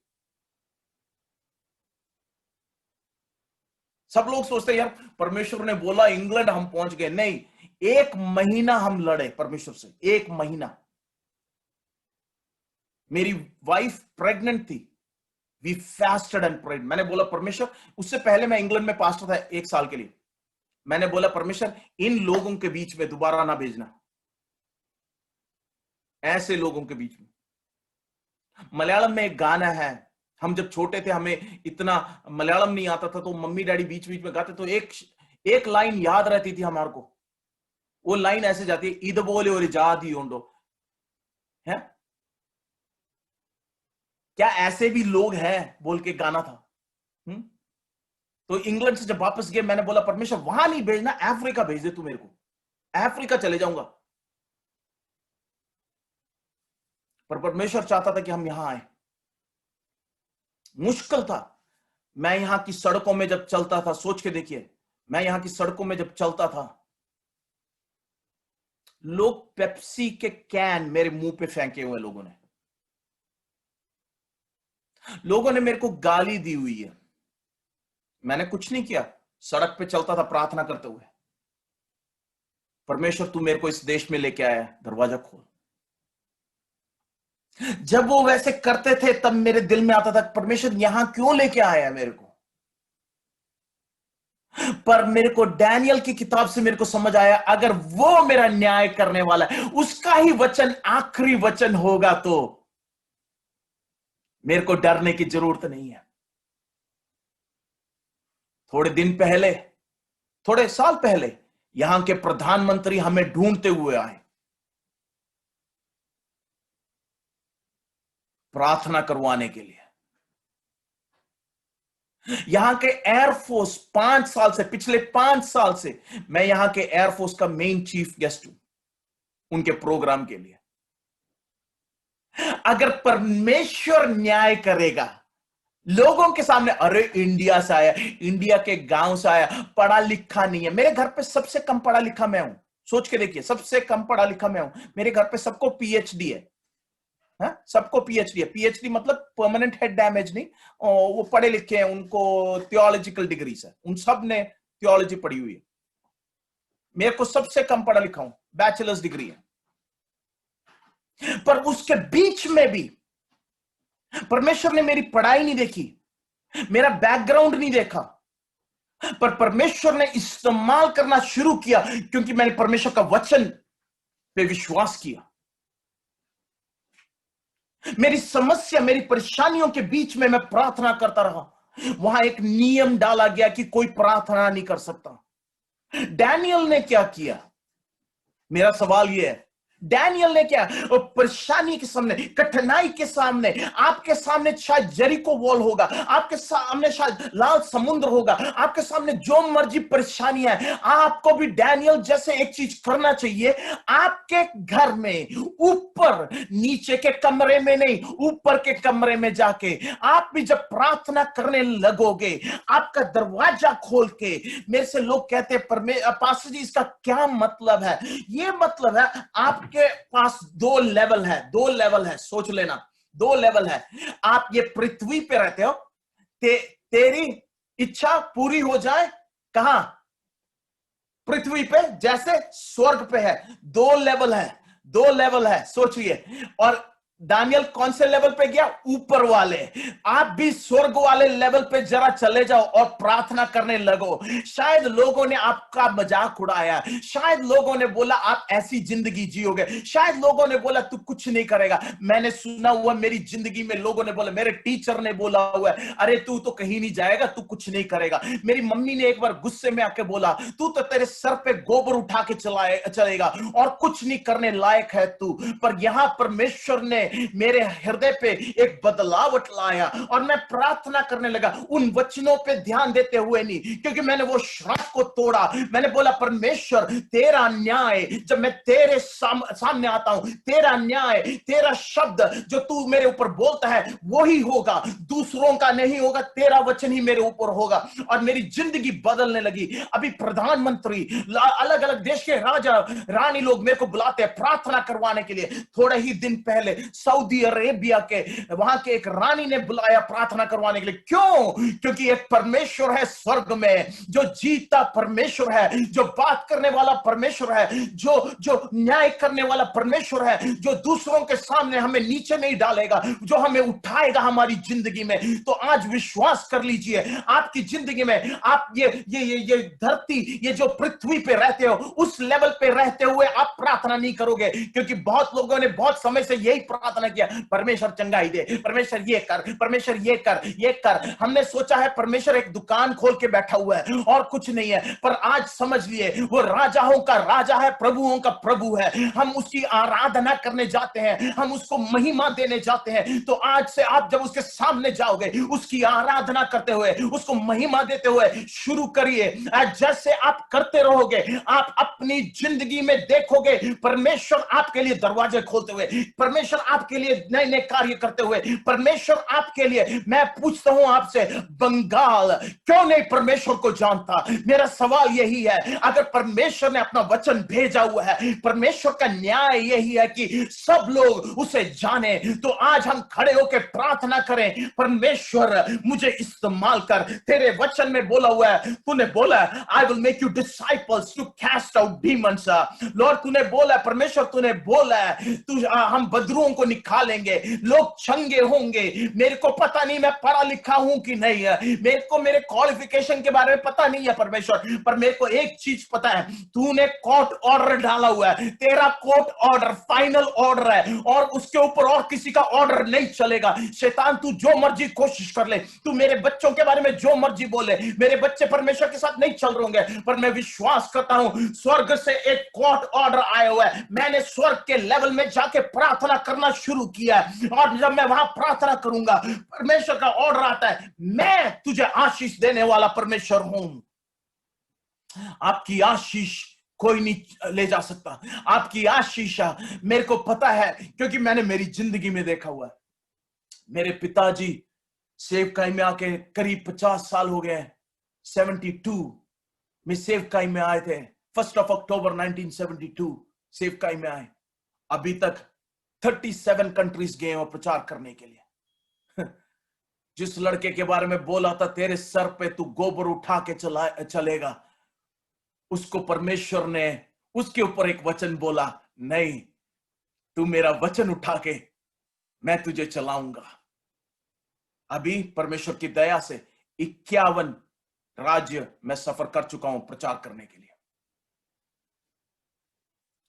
सब लोग सोचते हैं यार परमेश्वर ने बोला इंग्लैंड हम पहुंच गए। नहीं, 1 महीना हम लड़े परमेश्वर से, 1 महीना। मेरी वाइफ प्रेग्नेंट थी, वी फास्टेड एंड प्रेड। मैंने बोला परमेश्वर, उससे पहले मैं इंग्लैंड में पास्टर था 1 साल के लिए। मैंने बोला परमेश्वर इन लोगों के बीच में दोबारा ना भेजना, ऐसे लोगों के बीच में। मलयालम में एक गाना है, हम जब छोटे थे हमें इतना मलयालम नहीं आता था, तो मम्मी डैडी बीच बीच में गाते, तो एक लाइन याद रहती थी हमारे को। वो लाइन ऐसे जाती है, इद बोले और जादी ओंडो, है क्या ऐसे भी लोग हैं बोल के गाना था। तो इंग्लैंड से जब वापस गए, मैंने बोला परमेश्वर वहां नहीं भेजना, अफ्रीका भेज दे तू मेरे को, अफ्रीका चले जाऊंगा। पर परमेश्वर चाहता था कि हम यहां आए। मुश्किल था। मैं यहां की सड़कों में जब चलता था, सोच के देखिए, मैं यहां की सड़कों में जब चलता था, लोग पेप्सी के कैन मेरे मुंह पे फेंके हुए, लोगों ने मेरे को गाली दी हुई है। मैंने कुछ नहीं किया, सड़क पे चलता था प्रार्थना करते हुए, परमेश्वर तू मेरे को इस देश में लेके आया, दरवाजा खोल। जब वो वैसे करते थे तब मेरे दिल में आता था परमेश्वर यहां क्यों लेके आया मेरे को। पर मेरे को डैनियल की किताब से मेरे को समझ आया, अगर वो मेरा न्याय करने वाला है, उसका ही वचन आखिरी वचन होगा, तो मेरे को डरने की जरूरत नहीं है। थोड़े साल पहले यहां के प्रधानमंत्री हमें ढूंढते हुए आए, प्रार्थना करवाने के लिए। यहां के एयरफोर्स 5 साल से, पिछले 5 साल से मैं यहां के एयरफोर्स का मेन चीफ गेस्ट हूं उनके प्रोग्राम के लिए। अगर परमेश्वर न्याय करेगा लोगों के सामने, अरे इंडिया से आया, इंडिया के गांव से आया, पढ़ा लिखा नहीं है। मेरे घर पे सबसे कम पढ़ा लिखा मैं हूं, सोच के देखिए, सबसे कम पढ़ा लिखा मैं हूं, मेरे घर पे सबको पीएचडी है, सबको पीएचडी है। पीएचडी मतलब परमानेंट हेड डैमेज नहीं, वो पढ़े लिखे हैं, उनको थियोलॉजिकल डिग्रीज है, उन सब ने थियोलॉजी पढ़ी हुई है। मेरे को सबसे कम पढ़ा लिखा हूं, बैचलर्स डिग्री है। पर उसके बीच में भी परमेश्वर ने मेरी पढ़ाई नहीं देखी, मेरा बैकग्राउंड नहीं देखा, पर परमेश्वर ने इस्तेमाल करना शुरू किया क्योंकि मैंने परमेश्वर का वचन पे विश्वास किया। मेरी समस्या, मेरी परेशानियों के बीच में मैं प्रार्थना करता रहा। वहां एक नियम डाला गया कि कोई प्रार्थना नहीं कर सकता। डैनियल ने क्या किया? मेरा सवाल यह है, डैनियल ने क्या, परेशानी के सामने, कठिनाई के सामने, आपके सामने शायद जेरिको वॉल होगा, आपके सामने शायद लाल समुद्र होगा, आपके सामने जो मर्जी परेशानियां है, आपको भी डैनियल जैसे एक चीज करना चाहिए। आपके घर में ऊपर, नीचे के कमरे में नहीं, ऊपर के कमरे में जाके आप भी जब प्रार्थना करने लगोगे, आपका दरवाजा खोल के, मेरे से लोग कहते हैं पास्टर जी इसका क्या मतलब है? ये मतलब है आपके पास दो लेवल है, सोच लेना, दो लेवल है। आप ये पृथ्वी पे रहते हो, तेरी इच्छा पूरी हो जाए कहां? पृथ्वी पे, जैसे स्वर्ग पे है। दो लेवल है, सोचिए। और दानियल कौन से लेवल पे गया? ऊपर वाले। आप भी स्वर्ग वाले लेवल पे जरा चले जाओ और प्रार्थना करने लगो। शायद लोगों ने आपका मजाक उड़ाया, शायद लोगों ने बोला आप ऐसी जिंदगी जियोगे, शायद लोगों ने बोला तू कुछ नहीं करेगा। मैंने सुना हुआ, मेरी जिंदगी में लोगों ने बोला, मेरे टीचर ने बोला हुआ है, अरे तू तो कहीं नहीं जाएगा, तू कुछ नहीं करेगा। मेरी मम्मी ने एक बार गुस्से में आके बोला, तू तो तेरे सर पे गोबर उठा के चलेगा और कुछ नहीं करने लायक है तू। पर यहां परमेश्वर ने मेरे हृदय पे एक बदलाव लाया और मैं प्रार्थना करने लगा, उन वचनों पे ध्यान देते हुए नहीं, क्योंकि मैंने वो श्राप को तोड़ा। मैंने बोला परमेश्वर तेरा न्याय, जब मैं तेरे सामने आता हूं, तेरा न्याय, तेरा शब्द जो तू मेरे ऊपर बोलता है वो ही होगा, दूसरों का नहीं होगा, तेरा वचन ही मेरे ऊपर होगा। और मेरी जिंदगी बदलने लगी। अभी प्रधानमंत्री, अलग अलग देश के राजा रानी लोग मेरे को बुलाते हैं प्रार्थना करवाने के लिए। थोड़े ही दिन पहले सऊदी अरेबिया के वहां के एक रानी ने बुलाया प्रार्थना करवाने के लिए। क्यों? क्योंकि एक परमेश्वर है स्वर्ग में, जो जीता परमेश्वर है, जो बात करने वाला परमेश्वर है, जो न्याय करने वाला परमेश्वर है, जो दूसरों के सामने हमें नीचे नहीं डालेगा, जो हमें उठाएगा हमारी जिंदगी में। तो आज विश्वास कर लीजिए, आपकी जिंदगी में आप ये धरती, ये जो पृथ्वी पे रहते हो, उस लेवल पे रहते हुए आप प्रार्थना नहीं करोगे। क्योंकि बहुत लोगों ने बहुत समय से यही प्रार्थना किया, परमेश्वर चंगाई दे, परमेश्वर ये कर, परमेश्वर ये कर। हमने सोचा है परमेश्वर एक दुकान खोल के बैठा हुआ है और कुछ नहीं है। पर आज समझ लिए, वो राजाओं का राजा है, प्रभुओं का प्रभु है। हम उसकी आराधना करने जाते हैं, हम उसको महिमा देने जाते हैं। तो आज से आप जब उसके सामने जाओगे, उसकी आराधना करते हुए, उसको महिमा देते हुए शुरू करिए। जैसे आप करते रहोगे, आप अपनी जिंदगी में देखोगे परमेश्वर आपके लिए दरवाजे खोलते हुए, परमेश्वर आपके लिए नए नए कार्य करते हुए, परमेश्वर आपके लिए। मैं पूछता हूं आपसे, बंगाल क्यों नहीं परमेश्वर को जानता? मेरा सवाल यही है। अगर परमेश्वर ने अपना वचन भेजा हुआ है, परमेश्वर का न्याय यही है कि सब लोग उसे जाने। तो आज हम खड़े होकर प्रार्थना करें, परमेश्वर मुझे इस्तेमाल कर। तेरे वचन में बोला हुआ है, तूने बोला I will make you disciples to cast out demons. Lord तूने बोला, परमेश्वर तूने बोला है हम बदरुओं को निकालेंगे, लोग चंगे होंगे। मेरे को पता नहीं मैं पढ़ा लिखा हूं कि नहीं है, मेरे को मेरे क्वालिफिकेशन के बारे में पता नहीं है परमेश्वर, पर मेरे को एक चीज पता है, तूने कोर्ट ऑर्डर डाला हुआ है, तेरा कोर्ट ऑर्डर फाइनल ऑर्डर है और उसके ऊपर और किसी का ऑर्डर नहीं चलेगा। शैतान तू जो मर्जी कोशिश कर ले, तू मेरे बच्चों के बारे में जो मर्जी बोले, मेरे बच्चे परमेश्वर के साथ नहीं चल रहे होंगे, पर मैं विश्वास करता हूं स्वर्ग से एक कोर्ट ऑर्डर आया हुआ है। मैंने स्वर्ग के लेवल में जाके प्रार्थना करना शुरू किया और जब मैं वहां प्रार्थना करूंगा, परमेश्वर का ऑर्डर आता है, मैं तुझे आशीष देने वाला परमेश्वर हूं। आपकी आशीष कोई नहीं ले जा सकता। आपकी आशीष मेरे को पता है, क्योंकि मैंने मेरी जिंदगी में देखा हुआ है। मेरे पिताजी सेवकाई में आके करीब 50 साल हो गए, 72 में सेवकाई में आए थे। 1 अक्टूबर 1972 सेवकाई में आए, अभी तक 37 कंट्रीज गए और प्रचार करने के लिए। जिस लड़के के बारे में बोला था तेरे सर पे तू गोबर उठा के चलेगा, उसको परमेश्वर ने उसके ऊपर एक वचन बोला, नहीं, तू मेरा वचन उठा के मैं तुझे चलाऊंगा। अभी परमेश्वर की दया से 51 राज्य मैं सफर कर चुका हूं प्रचार करने के लिए।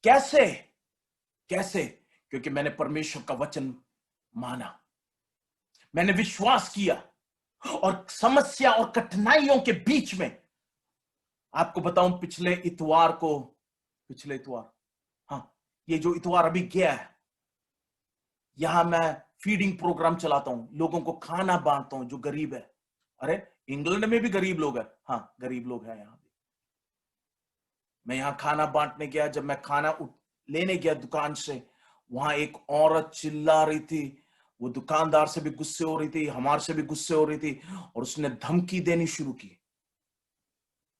कैसे? कैसे? क्योंकि मैंने परमेश्वर का वचन माना, मैंने विश्वास किया, और समस्या और कठिनाइयों के बीच में आपको बताऊं, पिछले इतवार, हाँ, ये जो इतवार अभी गया है, यहां मैं फीडिंग प्रोग्राम चलाता हूं, लोगों को खाना बांटता हूं जो गरीब है। अरे इंग्लैंड में भी गरीब लोग हैं, हाँ गरीब लोग हैं यहां भी। मैं यहां खाना बांटने गया, जब मैं खाना लेने गया दुकान से, वहां एक औरत चिल्ला रही थी, वो दुकानदार से भी गुस्से हो रही थी, हमारे से भी गुस्से हो रही थी, और उसने धमकी देनी शुरू की।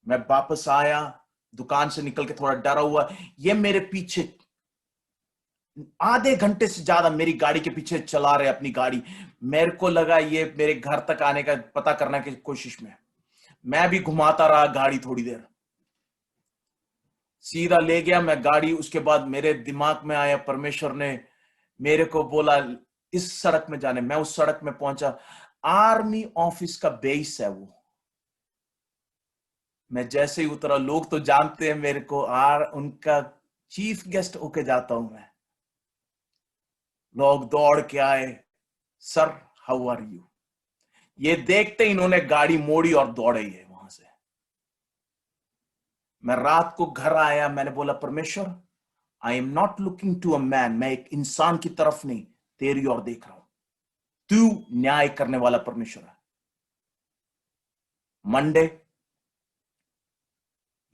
मैं वापस आया, दुकान से निकल के थोड़ा डरा हुआ, ये मेरे पीछे आधे घंटे से ज्यादा मेरी गाड़ी के पीछे चला रहे अपनी गाड़ी। मेरे को लगा ये मेरे घर तक आने का पता करने की कोशिश में। मैं भी घुमाता रहा गाड़ी थोड़ी देर, सीधा ले गया मैं गाड़ी। उसके बाद मेरे दिमाग में आया, परमेश्वर ने मेरे को बोला इस सड़क में जाने। मैं उस सड़क में पहुंचा, आर्मी ऑफिस का बेस है वो। मैं जैसे ही उतरा, लोग तो जानते हैं मेरे को, उनका चीफ गेस्ट होके जाता हूं मैं। लोग दौड़ के आए, सर हाउ आर यू। ये देखते इन्होंने गाड़ी मोड़ी और दौड़े ये वहां से। मैं रात को घर आया, मैंने बोला परमेश्वर, I am not looking to a man, मैं एक इंसान की तरफ नहीं, तेरी ओर देख रहा हूं। तू न्याय करने वाला परमेश्वर है। मंडे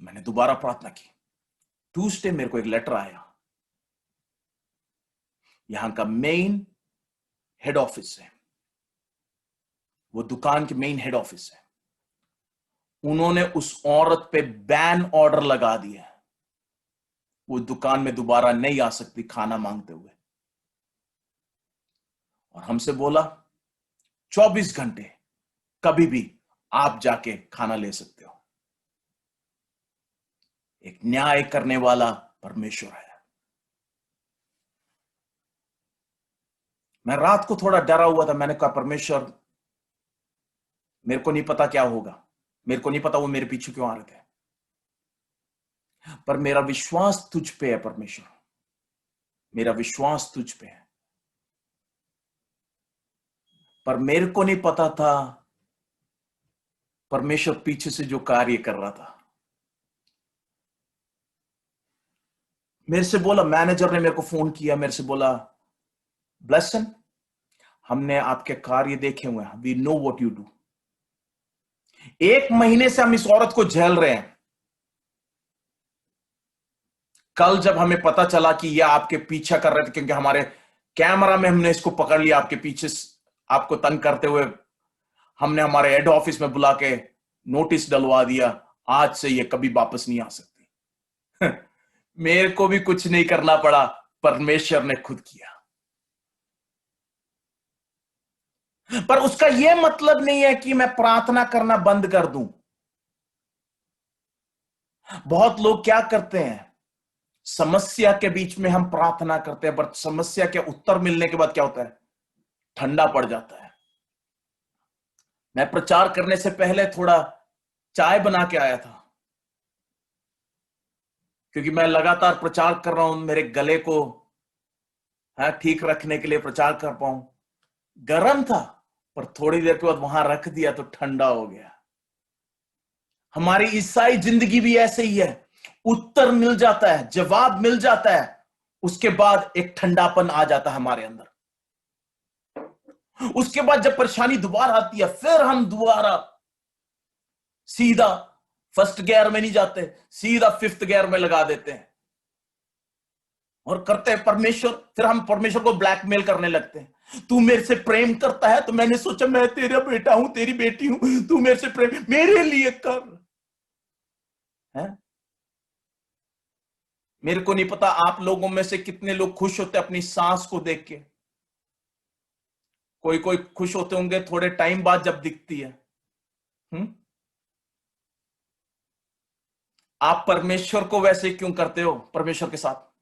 मैंने दोबारा प्रार्थना की। ट्यूसडे मेरे को एक लेटर आया, यहां का मेन हेड ऑफिस है, वो दुकान के मेन हेड ऑफिस है, उन्होंने उस औरत पे बैन ऑर्डर लगा दिया, वो दुकान में दोबारा नहीं आ सकती खाना मांगते हुए। और हमसे बोला 24 घंटे कभी भी आप जाके खाना ले सकते हो। एक न्याय करने वाला परमेश्वर है। मैं रात को थोड़ा डरा हुआ था, मैंने कहा परमेश्वर, मेरे को नहीं पता क्या होगा, मेरे को नहीं पता वो मेरे पीछे क्यों आ रहे थे, पर मेरा विश्वास तुझ पे है परमेश्वर, मेरा विश्वास तुझ पे है। पर मेरे को नहीं पता था परमेश्वर पीछे से जो कार्य कर रहा था। मेरे से बोला, मैनेजर ने मेरे को फोन किया, मेरे से बोला ब्लेसन, हमने आपके कार्य देखे हुए हैं, we know what you do. 1 महीने से हम इस औरत को झेल रहे हैं। कल जब हमें पता चला कि ये आपके पीछा कर रहे थे, क्योंकि हमारे कैमरा में हमने इसको पकड़ लिया आपके पीछे आपको तंग करते हुए, हमने हमारे हेड ऑफिस में बुला के नोटिस डलवा दिया, आज से ये कभी वापस नहीं आ सकती। मेरे को भी कुछ नहीं करना पड़ा, परमेश्वर ने खुद किया। पर उसका यह मतलब नहीं है कि मैं प्रार्थना करना बंद कर दूं। बहुत लोग क्या करते हैं, समस्या के बीच में हम प्रार्थना करते हैं, पर समस्या के उत्तर मिलने के बाद क्या होता है, ठंडा पड़ जाता है। मैं प्रचार करने से पहले थोड़ा चाय बना के आया था, क्योंकि मैं लगातार प्रचार कर रहा हूं, मेरे गले को ठीक रखने के लिए प्रचार कर पाऊं। गर्म था, पर थोड़ी देर के बाद वहां रख दिया तो ठंडा हो गया। हमारी ईसाई जिंदगी भी ऐसे ही है, उत्तर मिल जाता है, जवाब मिल जाता है, उसके बाद एक ठंडापन आ जाता है हमारे अंदर। उसके बाद जब परेशानी दोबारा आती है, फिर हम दोबारा सीधा फर्स्ट गियर में नहीं जाते, सीधा 5th गियर में लगा देते हैं और करते हैं परमेश्वर। फिर हम परमेश्वर को ब्लैकमेल करने लगते हैं, तू मेरे से प्रेम करता है तो मैंने सोचा मैं तेरा बेटा हूं, तेरी बेटी हूं, तू मेरे से प्रेम मेरे लिए कर है। मेरे को नहीं पता आप लोगों में से कितने लोग खुश होते अपनी सांस को देख के। कोई कोई खुश होते होंगे थोड़े टाइम बाद जब दिखती है। आप परमेश्वर को वैसे क्यों करते हो? परमेश्वर के साथ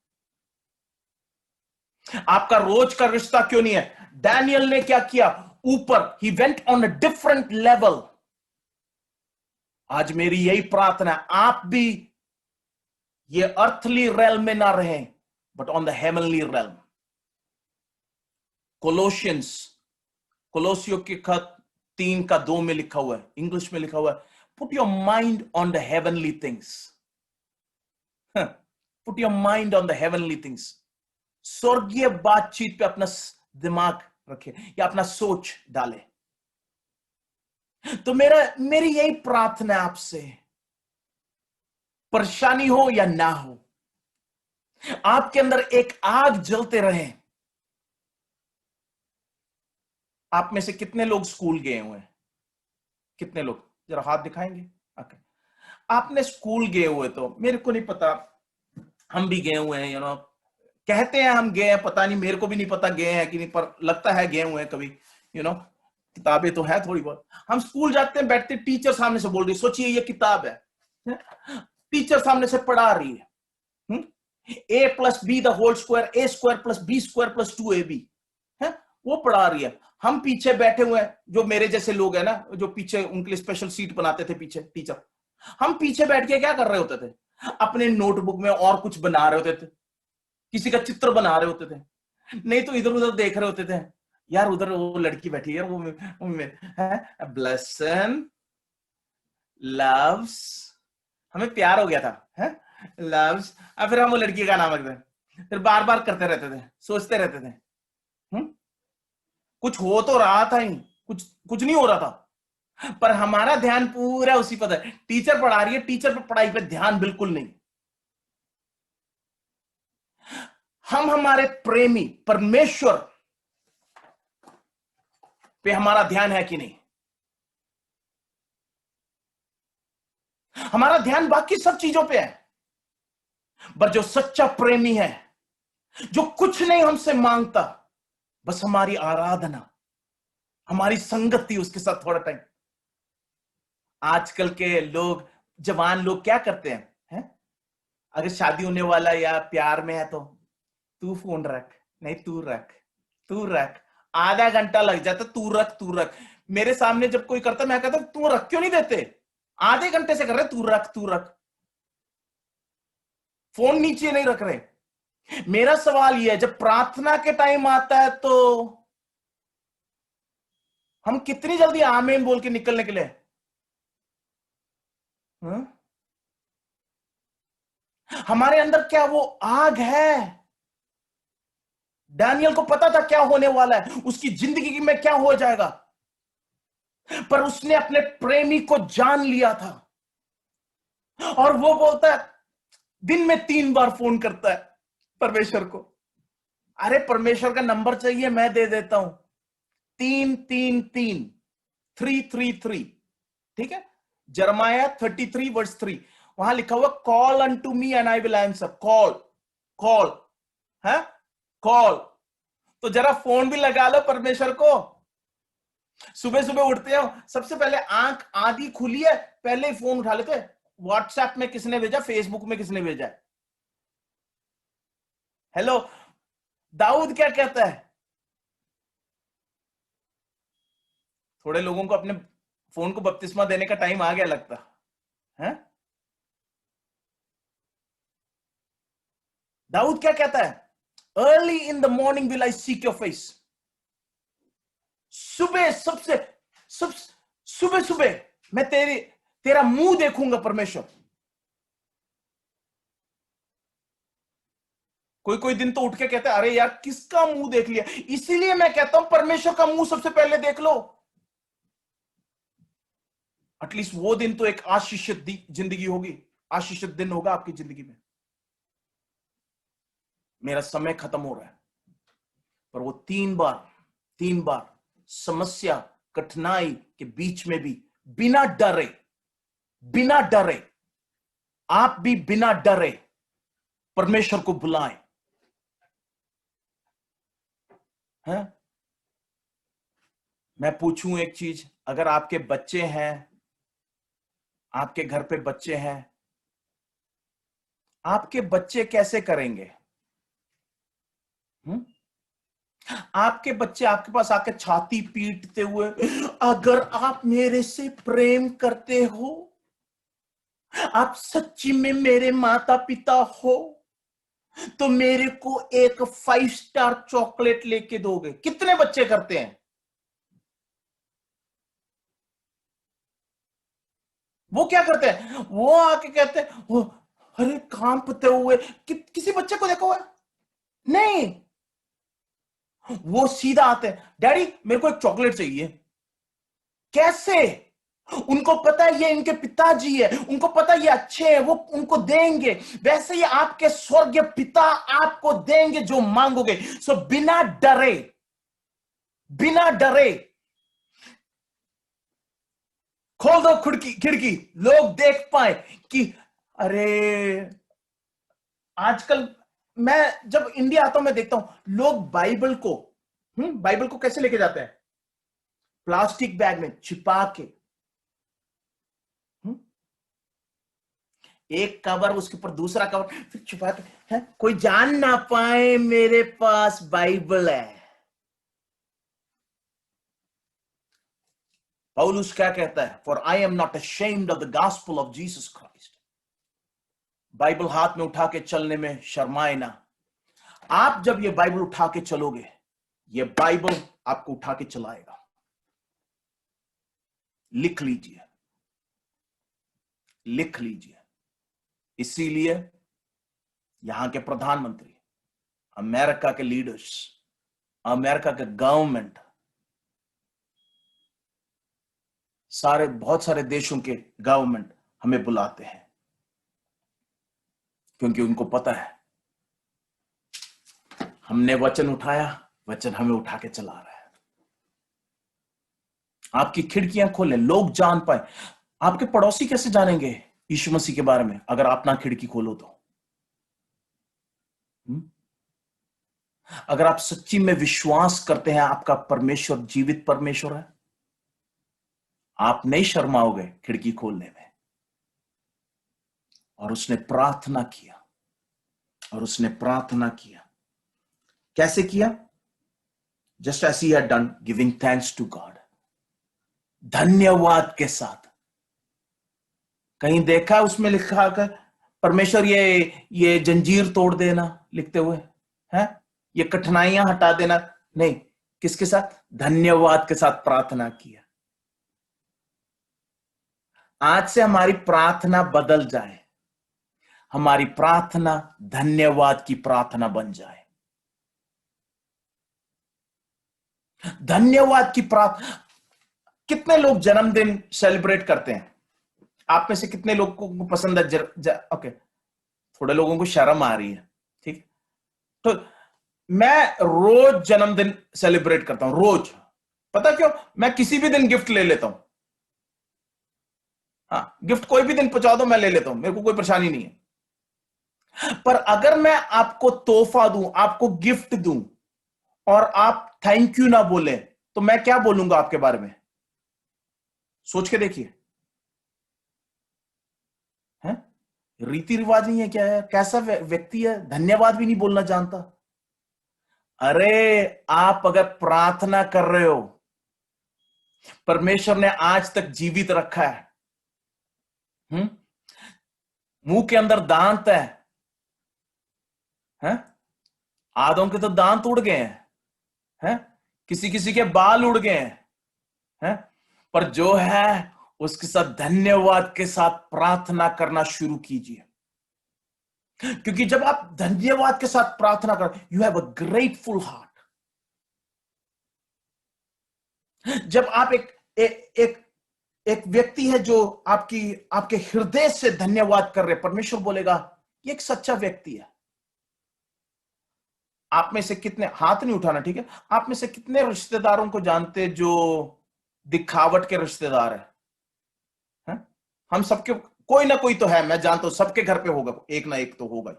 आपका रोज का रिश्ता क्यों नहीं है? डैनियल ने क्या किया? ऊपर, he went on a different level. आज मेरी यही प्रार्थना है, आप भी ये अर्थली रेल्म में ना रहें, but on the heavenly realm. कोलोसियों के खत 3:2 में लिखा हुआ है, इंग्लिश में लिखा हुआ है, put your mind on the heavenly things. Put your mind on the heavenly things. स्वर्गीय बातचीत पे अपना दिमाग रखे या अपना सोच डाले। तो मेरी यही प्रार्थना है आपसे, परेशानी हो या ना हो, आपके अंदर एक आग जलते रहे। आप में से कितने लोग स्कूल गए हुए हैं? कितने लोग जरा हाथ दिखाएंगे? ओके, आपने स्कूल गए हुए, तो मेरे को नहीं पता, हम भी गए हुए हैं, कहते हैं हम गए हैं, पता नहीं, मेरे को भी नहीं पता गए हैं कि नहीं, पर लगता है गए हुए हैं कभी। किताबें तो है थोड़ी बहुत। हम स्कूल जाते हैं, बैठते, टीचर सामने से बोल रही, सोचिए ये किताब है, टीचर सामने से पढ़ा रही है, a+b² a² + b² + 2ab है, वो पढ़ा रही है। हम पीछे बैठे हुए हैं, जो मेरे जैसे लोग हैं ना, जो पीछे उनके लिए स्पेशल सीट बनाते थे पीछे टीचर, हम पीछे बैठ के क्या कर रहे होते थे? अपने नोटबुक में और कुछ बना रहे होते थे, किसी का चित्र बना रहे होते थे, नहीं तो इधर उधर देख रहे होते थे, यार उधर वो लड़की बैठी है, वो ब्लेसन लव्स, हमें प्यार हो गया था, लव्स, और फिर हम वो लड़की का नाम रखते, फिर बार बार करते रहते थे, सोचते रहते थे। कुछ हो तो रहा था ही, कुछ नहीं हो रहा था, पर हमारा ध्यान पूरा उसी पर था। टीचर पढ़ा रही है, टीचर पर पढ़ाई पे ध्यान बिल्कुल नहीं। हम हमारे प्रेमी परमेश्वर पे हमारा ध्यान है कि नहीं? हमारा ध्यान बाकी सब चीजों पे है, पर जो सच्चा प्रेमी है, जो कुछ नहीं हमसे मांगता, बस हमारी आराधना, हमारी संगति, उसके साथ थोड़ा टाइम। आजकल के लोग, जवान लोग क्या करते हैं? अगर शादी होने वाला या प्यार में है तो तू फोन रख, नहीं तू रख, आधा घंटा लग जाता, तू रख। मेरे सामने जब कोई करता, मैं कहता तू रख क्यों नहीं देते? आधे घंटे से कर रहे, तू रख, फोन नीचे नहीं रख रहे। मेरा सवाल यह है, जब प्रार्थना के टाइम आता है तो हम कितनी जल्दी आमीन बोल के निकलने के लिए? हमारे अंदर क्या वो आग है? डैनियल को पता था क्या होने वाला है, उसकी जिंदगी में क्या हो जाएगा, पर उसने अपने प्रेमी को जान लिया था। और वो बोलता है, दिन में 3 बार फोन करता है परमेश्वर को। अरे परमेश्वर का नंबर चाहिए, मैं दे देता हूं, 333 333, ठीक है? जरमाया 33:3, वहां लिखा हुआ, call unto me and I will answer. Call है, कॉल। तो जरा फोन भी लगा लो परमेश्वर को। सुबह सुबह उठते हो, सबसे पहले आंख आधी खुली है, पहले ही फोन उठा लेते। व्हाट्सएप में किसने भेजा, फेसबुक में किसने भेजा है, हेलो। दाऊद क्या कहता है? थोड़े लोगों को अपने फोन को बपतिस्मा देने का टाइम आ गया लगता है। दाऊद क्या कहता है? Early in the morning will I seek your face. सुबह मैं तेरा मुंह देखूंगा परमेश्वर। कोई दिन तो उठ के कहता है, अरे यार किसका मुंह देख लिया। इसीलिए मैं कहता हूं परमेश्वर का मुंह सबसे पहले देख लो। एटलीस्ट वो दिन तो एक आशीषित जिंदगी होगी, आशीषित दिन होगा आपकी जिंदगी में। मेरा समय खत्म हो रहा है, पर वो 3 बार समस्या, कठिनाई के बीच में भी बिना डरे, आप भी बिना डरे परमेश्वर को बुलाएं। हैं? मैं पूछूं एक चीज, अगर आपके बच्चे हैं, आपके घर पे बच्चे हैं, आपके बच्चे कैसे करेंगे? आपके बच्चे आपके पास आके छाती पीटते हुए, अगर आप मेरे से प्रेम करते हो, आप सच्ची में मेरे माता पिता हो, तो मेरे को एक 5 स्टार चॉकलेट लेके दोगे? कितने बच्चे करते हैं? वो क्या करते हैं? वो आके कहते हैं, "ओ, अरे कांपते हुए किसी बच्चे को देखो है? नहीं, वो सीधा आते हैं, डैडी मेरे को एक चॉकलेट चाहिए। कैसे? उनको पता है ये इनके पिताजी है, उनको पता है ये अच्छे हैं, वो उनको देंगे। वैसे ही आपके स्वर्गीय पिता आपको देंगे जो मांगोगे। सो बिना डरे, बिना डरे खोल दो खिड़की, लोग देख पाए कि अरे, आजकल मैं जब इंडिया आता हूं, मैं देखता हूं लोग बाइबल को कैसे लेके जाते हैं? प्लास्टिक बैग में छिपा के, एक कवर, उसके ऊपर दूसरा कवर, फिर छिपा के, है कोई जान ना पाए मेरे पास बाइबल है। पौलुस क्या कहता है? For I am not ashamed of the gospel of Jesus Christ. Bible हाथ में उठा के चलने में शर्माए ना। आप जब ये बाइबल उठा के चलोगे, ये बाइबल आपको उठा के चलाएगा। लिख लीजिए, लिख लीजिए। इसीलिए यहां के प्रधानमंत्री, अमेरिका के लीडर्स, अमेरिका के गवर्नमेंट, बहुत सारे देशों के गवर्नमेंट हमें बुलाते हैं, क्योंकि उनको पता है हमने वचन उठाया, वचन हमें उठा के चला रहा है। आपकी खिड़कियां खोलें, लोग जान पाए। आपके पड़ोसी कैसे जानेंगे यीशु मसीह के बारे में अगर आप ना खिड़की खोलो तो? अगर आप सच्ची में विश्वास करते हैं आपका परमेश्वर जीवित परमेश्वर है, आप नहीं शर्माओगे खिड़की खोलने में। और उसने प्रार्थना किया, और उसने प्रार्थना किया। कैसे किया? Just as he had done, giving thanks to God, धन्यवाद के साथ। कहीं देखा उसमें लिखा कर परमेश्वर ये जंजीर तोड़ देना लिखते हुए है, ये कठिनाइयां हटा देना? नहीं, किसके साथ? धन्यवाद के साथ प्रार्थना किया। आज से हमारी प्रार्थना बदल जाए, हमारी प्रार्थना धन्यवाद की प्रार्थना बन जाए। धन्यवाद की प्रार्थना। कितने लोग जन्मदिन सेलिब्रेट करते हैं? आप में से कितने लोगों को पसंद है? ओके, थोड़े लोगों को शर्म आ रही है, ठीक। तो मैं रोज जन्मदिन सेलिब्रेट करता हूं, रोज। पता क्यों? मैं किसी भी दिन गिफ्ट ले लेता हूं। हाँ, गिफ्ट कोई भी दिन पहुंचा दो, मैं ले लेता हूं, मेरे को कोई परेशानी नहीं है। पर अगर मैं आपको तोहफा दूं, आपको गिफ्ट दूं, और आप थैंक यू ना बोले, तो मैं क्या बोलूंगा आपके बारे में? सोच के देखिए। हैं? रीति रिवाज नहीं है क्या? है कैसा व्यक्ति है, धन्यवाद भी नहीं बोलना जानता। अरे, आप अगर प्रार्थना कर रहे हो, परमेश्वर ने आज तक जीवित रखा है, मुंह के अंदर दांत है, हैं? आधों के तो दांत उड़ गए हैं, किसी किसी के बाल उड़ गए हैं, पर जो है उसके साथ धन्यवाद के साथ प्रार्थना करना शुरू कीजिए। क्योंकि जब आप धन्यवाद के साथ प्रार्थना कर, you have a grateful heart. जब आप एक व्यक्ति है जो आपके हृदय से धन्यवाद कर रहे, परमेश्वर बोलेगा ये एक सच्चा व्यक्ति है। आप में से कितने, हाथ नहीं उठाना, ठीक है, आप में से कितने रिश्तेदारों को जानते जो दिखावट के रिश्तेदार है? हम सबके कोई ना कोई तो है, मैं जानता हूं सबके घर पे होगा, एक ना एक तो होगा।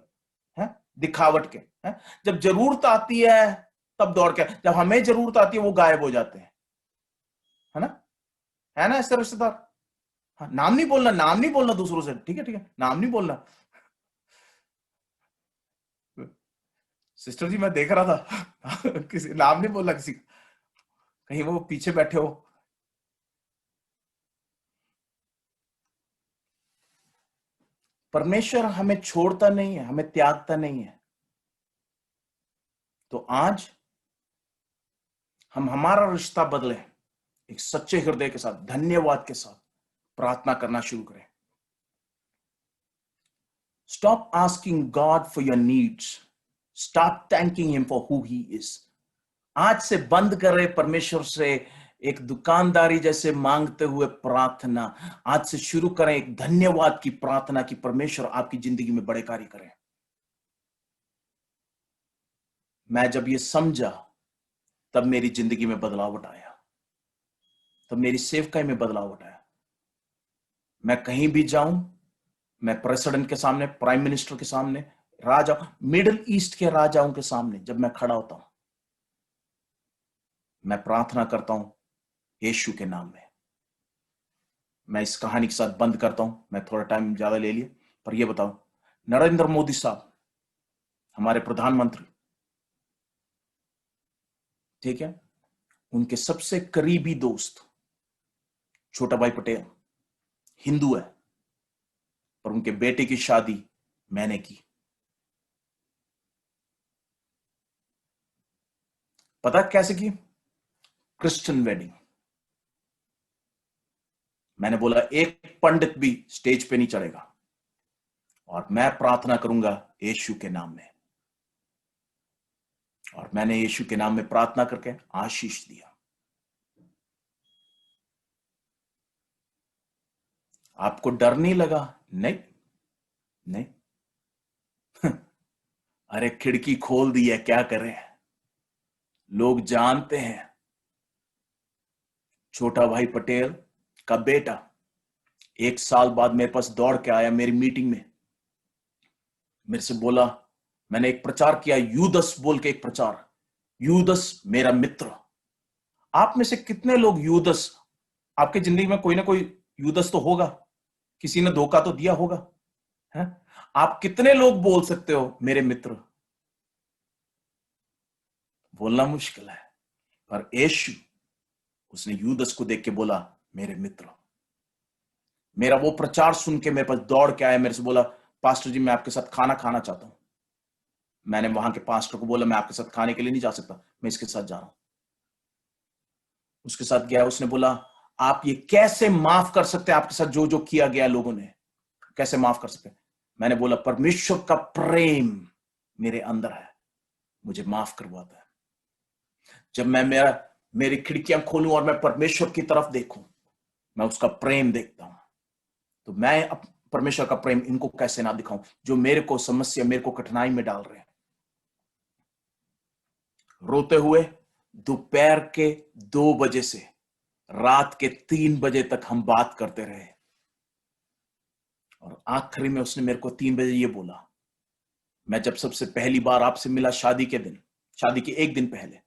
है, दिखावट के, है? जब जरूरत आती है तब दौड़ के, जब हमें जरूरत आती है वो गायब हो जाते हैं, है ना? है ना ऐसे रिश्तेदार? हाँ, नाम नहीं बोलना, नाम नहीं बोलना दूसरों से, ठीक है, ठीक है, नाम नहीं बोलना। सिस्टर जी मैं देख रहा था किसी नाम नहीं बोलना किसी, कहीं वो पीछे बैठे हो। परमेश्वर हमें छोड़ता नहीं है, हमें त्यागता नहीं है। तो आज हम हमारा रिश्ता बदले, एक सच्चे हृदय के साथ, धन्यवाद के साथ प्रार्थना करना शुरू करें। Stop asking God for your needs, start thanking him for who he is. आज से बंद करें परमेश्वर से एक दुकानदारी जैसे मांगते हुए प्रार्थना। आज से शुरू करें एक धन्यवाद की प्रार्थना कि परमेश्वर आपकी जिंदगी में बड़े कार्य करें। मैं जब ये समझा तब मेरी जिंदगी में बदलावट आया, तब मेरी सेवकाई में बदलावट आया। मैं कहीं भी जाऊं, मैं प्रेसिडेंट के सामने, प्राइम मिनिस्टर के सामने, राजा, मिडिल ईस्ट के राजाओं के सामने जब मैं खड़ा होता हूं, मैं प्रार्थना करता हूं यीशु के नाम में। मैं इस कहानी के साथ बंद करता हूं, मैं थोड़ा टाइम ज्यादा ले लिया, पर यह बताओ, नरेंद्र मोदी साहब हमारे प्रधानमंत्री, ठीक है, उनके सबसे करीबी दोस्त छोटा भाई पटेल हिंदू है, पर उनके बेटे की शादी मैंने की। पता कैसे की? Christian wedding. मैंने बोला एक पंडित भी स्टेज पे नहीं चढ़ेगा और मैं प्रार्थना करूंगा यीशु के नाम में। और मैंने यीशु के नाम में प्रार्थना करके आशीष दिया। आपको डर नहीं लगा? नहीं, नहीं। अरे खिड़की खोल दी है, क्या करें? लोग जानते हैं छोटा भाई पटेल का बेटा 1 साल बाद मेरे पास दौड़ के आया मेरी मीटिंग में, मेरे से बोला, मैंने एक प्रचार किया, यूदस बोल के एक प्रचार, यूदस मेरा मित्र। आप में से कितने लोग यूदस, आपके जिंदगी में कोई ना कोई यूदस तो होगा, किसी ने धोखा तो दिया होगा, है? आप कितने लोग बोल सकते हो मेरे मित्र? बोलना मुश्किल है, पर यीशु, उसने यूदस को देख के बोला मेरे मित्र। मेरा वो प्रचार सुन के मेरे पास दौड़ के आया, मेरे से बोला, पास्टर जी मैं आपके साथ खाना खाना चाहता हूं। मैंने वहां के पास्टर को बोला, मैं आपके साथ खाने के लिए नहीं जा सकता, मैं इसके साथ जा रहा हूं। उसके साथ गया, उसने बोला, आप ये कैसे माफ कर सकते हैं, आपके साथ जो जो किया गया लोगों ने, कैसे माफ कर सकते हैं? मैंने बोला, परमेश्वर का प्रेम मेरे अंदर है, मुझे माफ करवाता है। जब मैं मेरी खिड़कियां खोलूं और मैं परमेश्वर की तरफ देखूं, मैं उसका प्रेम देखता हूं। तो मैं परमेश्वर का प्रेम इनको कैसे ना दिखाऊं, जो मेरे को समस्या, मेरे को कठिनाई में डाल रहे हैं। रोते हुए दोपहर के 2 बजे से रात के 3 बजे तक हम बात करते रहे, और आखिरी में उसने मेरे को 3 बजे ये बोला, मैं जब सबसे पहली बार आपसे मिला शादी के दिन, शादी के 1 दिन पहले,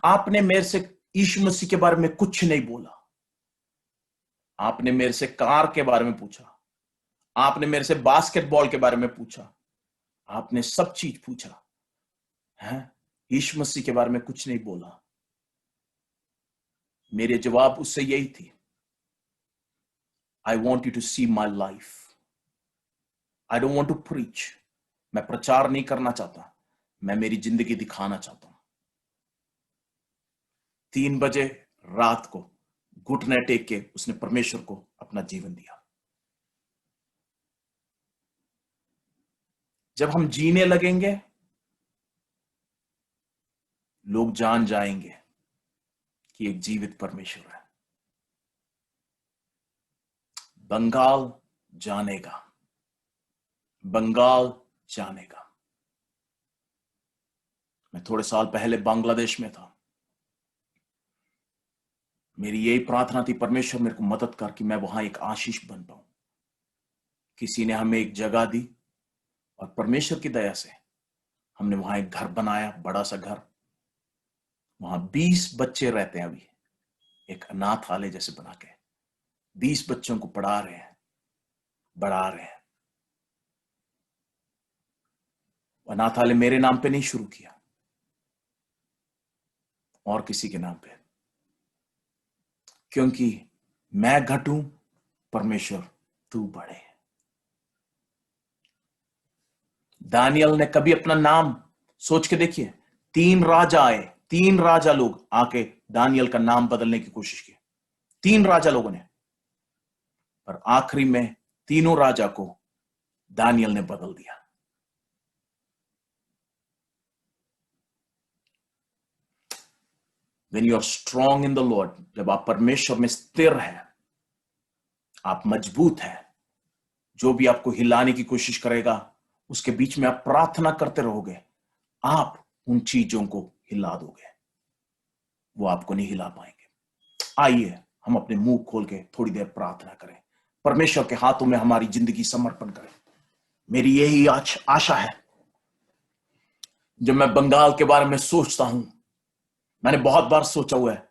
आपने मेरे से यीशु मसीह के बारे में कुछ नहीं बोला। आपने मेरे से कार के बारे में पूछा, आपने मेरे से बास्केटबॉल के बारे में पूछा, आपने सब चीज पूछा, है? यीशु मसीह के बारे में कुछ नहीं बोला। मेरे जवाब उससे यही थी, I want you to see my life, I don't want to preach. मैं प्रचार नहीं करना चाहता, मैं मेरी जिंदगी दिखाना चाहता हूं। 3 बजे रात को घुटने टेक के उसने परमेश्वर को अपना जीवन दिया। जब हम जीने लगेंगे, लोग जान जाएंगे कि एक जीवित परमेश्वर है। बंगाल जानेगा, बंगाल जानेगा। मैं थोड़े साल पहले बांग्लादेश में था, मेरी यही प्रार्थना थी, परमेश्वर मेरे को मदद कर कि मैं वहां एक आशीष बन पाऊं। किसी ने हमें एक जगह दी, और परमेश्वर की दया से हमने वहां एक घर बनाया, बड़ा सा घर। वहां 20 बच्चे रहते हैं अभी, एक अनाथालय जैसे बना के 20 बच्चों को पढ़ा रहे हैं, बढ़ा रहे हैं। अनाथालय मेरे नाम पे नहीं शुरू किया, और किसी के नाम पे, क्योंकि मैं घटूं, परमेश्वर तू बढ़े। दानियल ने कभी अपना नाम, सोच के देखिए, 3 राजा आए, 3 राजा लोग आके दानियल का नाम बदलने की कोशिश की, 3 राजा लोगों ने, पर आखिरी में तीनों राजा को दानियल ने बदल दिया। When you are strong in the Lord, जब आप परमेश्वर में स्थिर हैं, आप मजबूत हैं, जो भी आपको हिलाने की कोशिश करेगा उसके बीच में आप प्रार्थना करते रहोगे, आप उन चीजों को हिला दोगे, वो आपको नहीं हिला पाएंगे। आइए हम अपने मुंह खोल के थोड़ी देर प्रार्थना करें, परमेश्वर के हाथों में हमारी जिंदगी समर्पण करें। मेरी यही आशा है। जब मैं बंगाल के बारे में सोचता हूं, मैंने बहुत बार सोचा हुआ है,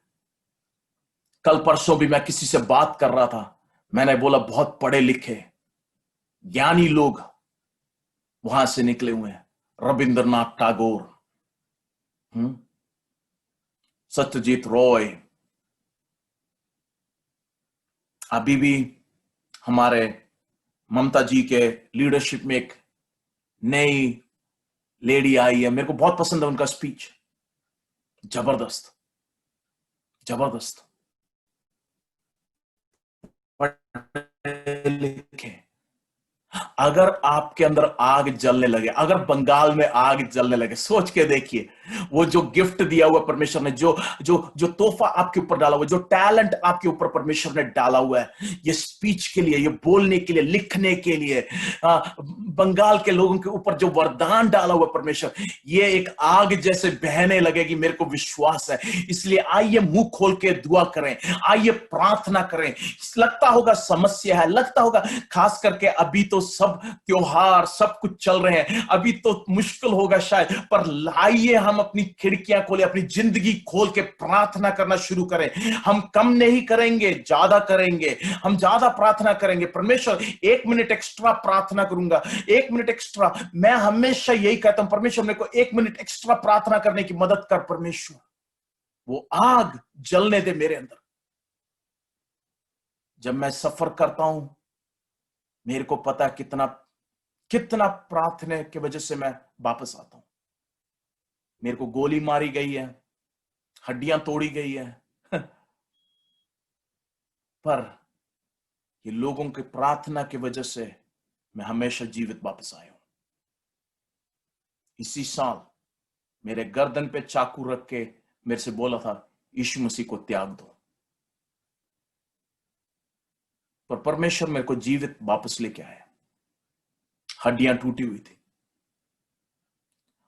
कल परसों भी मैं किसी से बात कर रहा था, मैंने बोला बहुत पढ़े लिखे ज्ञानी लोग वहां से निकले हुए हैं, रविंद्रनाथ टैगोर, सत्यजीत रॉय, अभी भी हमारे ममता जी के लीडरशिप में एक नई लेडी आई है, मेरे को बहुत पसंद है उनका स्पीच, जबरदस्त जबरदस्त। पढ़े लिखे, अगर आपके अंदर आग जलने लगे, अगर बंगाल में आग जलने लगे, सोच के देखिए, वो जो गिफ्ट दिया हुआ परमेश्वर ने, जो जो जो तोहफा आपके ऊपर डाला हुआ, जो टैलेंट आपके ऊपर परमेश्वर ने डाला हुआ है, ये स्पीच के लिए, ये बोलने के लिए, लिखने के लिए, बंगाल के लोगों के ऊपर जो वरदान डाला हुआ परमेश्वर, ये एक आग जैसे बहने लगेगी, मेरे को विश्वास है। इसलिए आइए मुंह खोल के दुआ करें, आइए प्रार्थना करें। लगता होगा समस्या है, लगता होगा, खास करके अभी तो सब त्योहार सब कुछ चल रहे हैं, अभी तो मुश्किल होगा शायद, पर आइए हम अपनी खिड़कियां खोले, अपनी जिंदगी खोल के प्रार्थना करना शुरू करें। हम कम नहीं करेंगे, ज्यादा करेंगे, हम ज्यादा प्रार्थना करेंगे। परमेश्वर 1 मिनट एक्स्ट्रा प्रार्थना करूंगा, 1 मिनट एक्स्ट्रा। मैं हमेशा यही कहता हूं, परमेश्वर मेरे को 1 मिनट एक्स्ट्रा प्रार्थना करने की मदद कर परमेश्वर, वो आग जलने दे मेरे अंदर। जब मैं सफर करता हूं, मेरे को पता कितना कितना प्रार्थना की वजह से मैं वापस आता हूं। मेरे को गोली मारी गई है, हड्डियां तोड़ी गई है, पर ये लोगों की प्रार्थना की वजह से मैं हमेशा जीवित वापस आया हूं। इसी साल मेरे गर्दन पे चाकू रख के मेरे से बोला था, यीशु मसीह को त्याग दो, पर परमेश्वर मेरे को जीवित वापस लेके आया। हड्डियां टूटी हुई थी,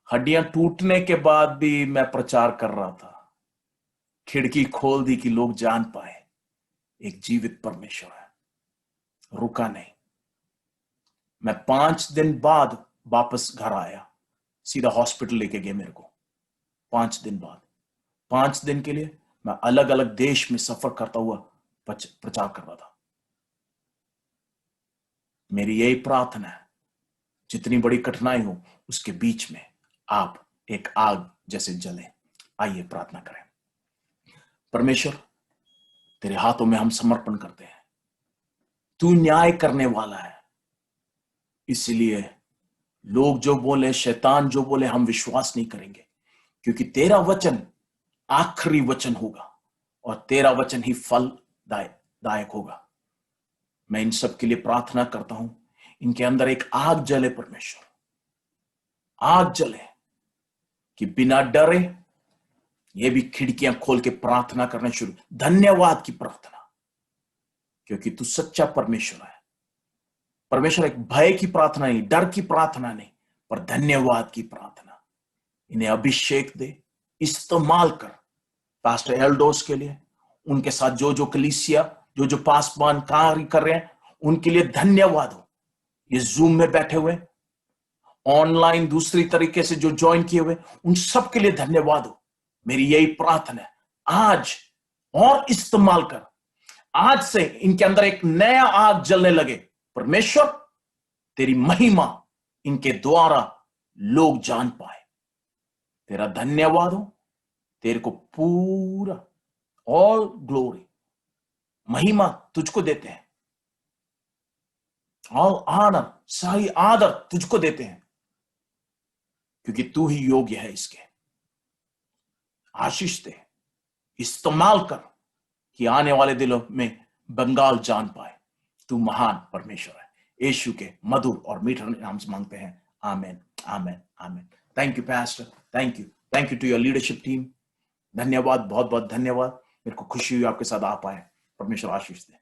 हड्डियां टूटने के बाद भी मैं प्रचार कर रहा था, खिड़की खोल दी कि लोग जान पाए एक जीवित परमेश्वर है, रुका नहीं। मैं 5 दिन बाद वापस घर आया, सीधा हॉस्पिटल लेके गए मेरे को। 5 दिन बाद, 5 दिन के लिए मैं अलग अलग देश में सफर करता हुआ प्रचार कर रहा था। मेरी यही प्रार्थना है, जितनी बड़ी कठिनाई हो उसके बीच में आप एक आग जैसे जले। आइए प्रार्थना करें। परमेश्वर, तेरे हाथों में हम समर्पण करते हैं, तू न्याय करने वाला है, इसलिए लोग जो बोले, शैतान जो बोले, हम विश्वास नहीं करेंगे, क्योंकि तेरा वचन आखिरी वचन होगा और तेरा वचन ही फलदायक होगा। मैं इन सब के लिए प्रार्थना करता हूं, इनके अंदर एक आग जले परमेश्वर, आग जले कि बिना डरे ये भी खिड़कियां खोल के प्रार्थना करना शुरू। धन्यवाद की प्रार्थना, क्योंकि तू सच्चा परमेश्वर है। परमेश्वर एक भय की प्रार्थना नहीं, डर की प्रार्थना नहीं, पर धन्यवाद की प्रार्थना। इन्हें अभिषेक दे, इस्तेमाल कर पास्टर एल्डोस के लिए, उनके साथ जो जो कलीसिया, जो जो पासवान कार्य कर रहे हैं, उनके लिए धन्यवाद हो। ये जूम में बैठे हुए ऑनलाइन दूसरी तरीके से जो ज्वाइन किए हुए, उन सब के लिए धन्यवाद हो। मेरी यही प्रार्थना है, आज और इस्तेमाल कर, आज से इनके अंदर एक नया आग जलने लगे। परमेश्वर, तेरी महिमा इनके द्वारा लोग जान पाए। तेरा धन्यवाद हो, तेरे को पूरा ऑल ग्लोरी, महिमा तुझको देते हैं, ऑल ऑनर, सारी आदर तुझको देते हैं, क्योंकि तू ही योग्य है इसके। आशीष दे, इस्तेमाल कर कि आने वाले दिनों में बंगाल जान पाए तू महान परमेश्वर है। यीशु के मधुर और मीठे नाम से मांगते हैं, amen, amen, amen. Thank you pastor, thank you to your leadership team. धन्यवाद, बहुत बहुत धन्यवाद। मेरे को खुशी हुई आपके साथ आ पाए। परमेश्वर आशीष दे।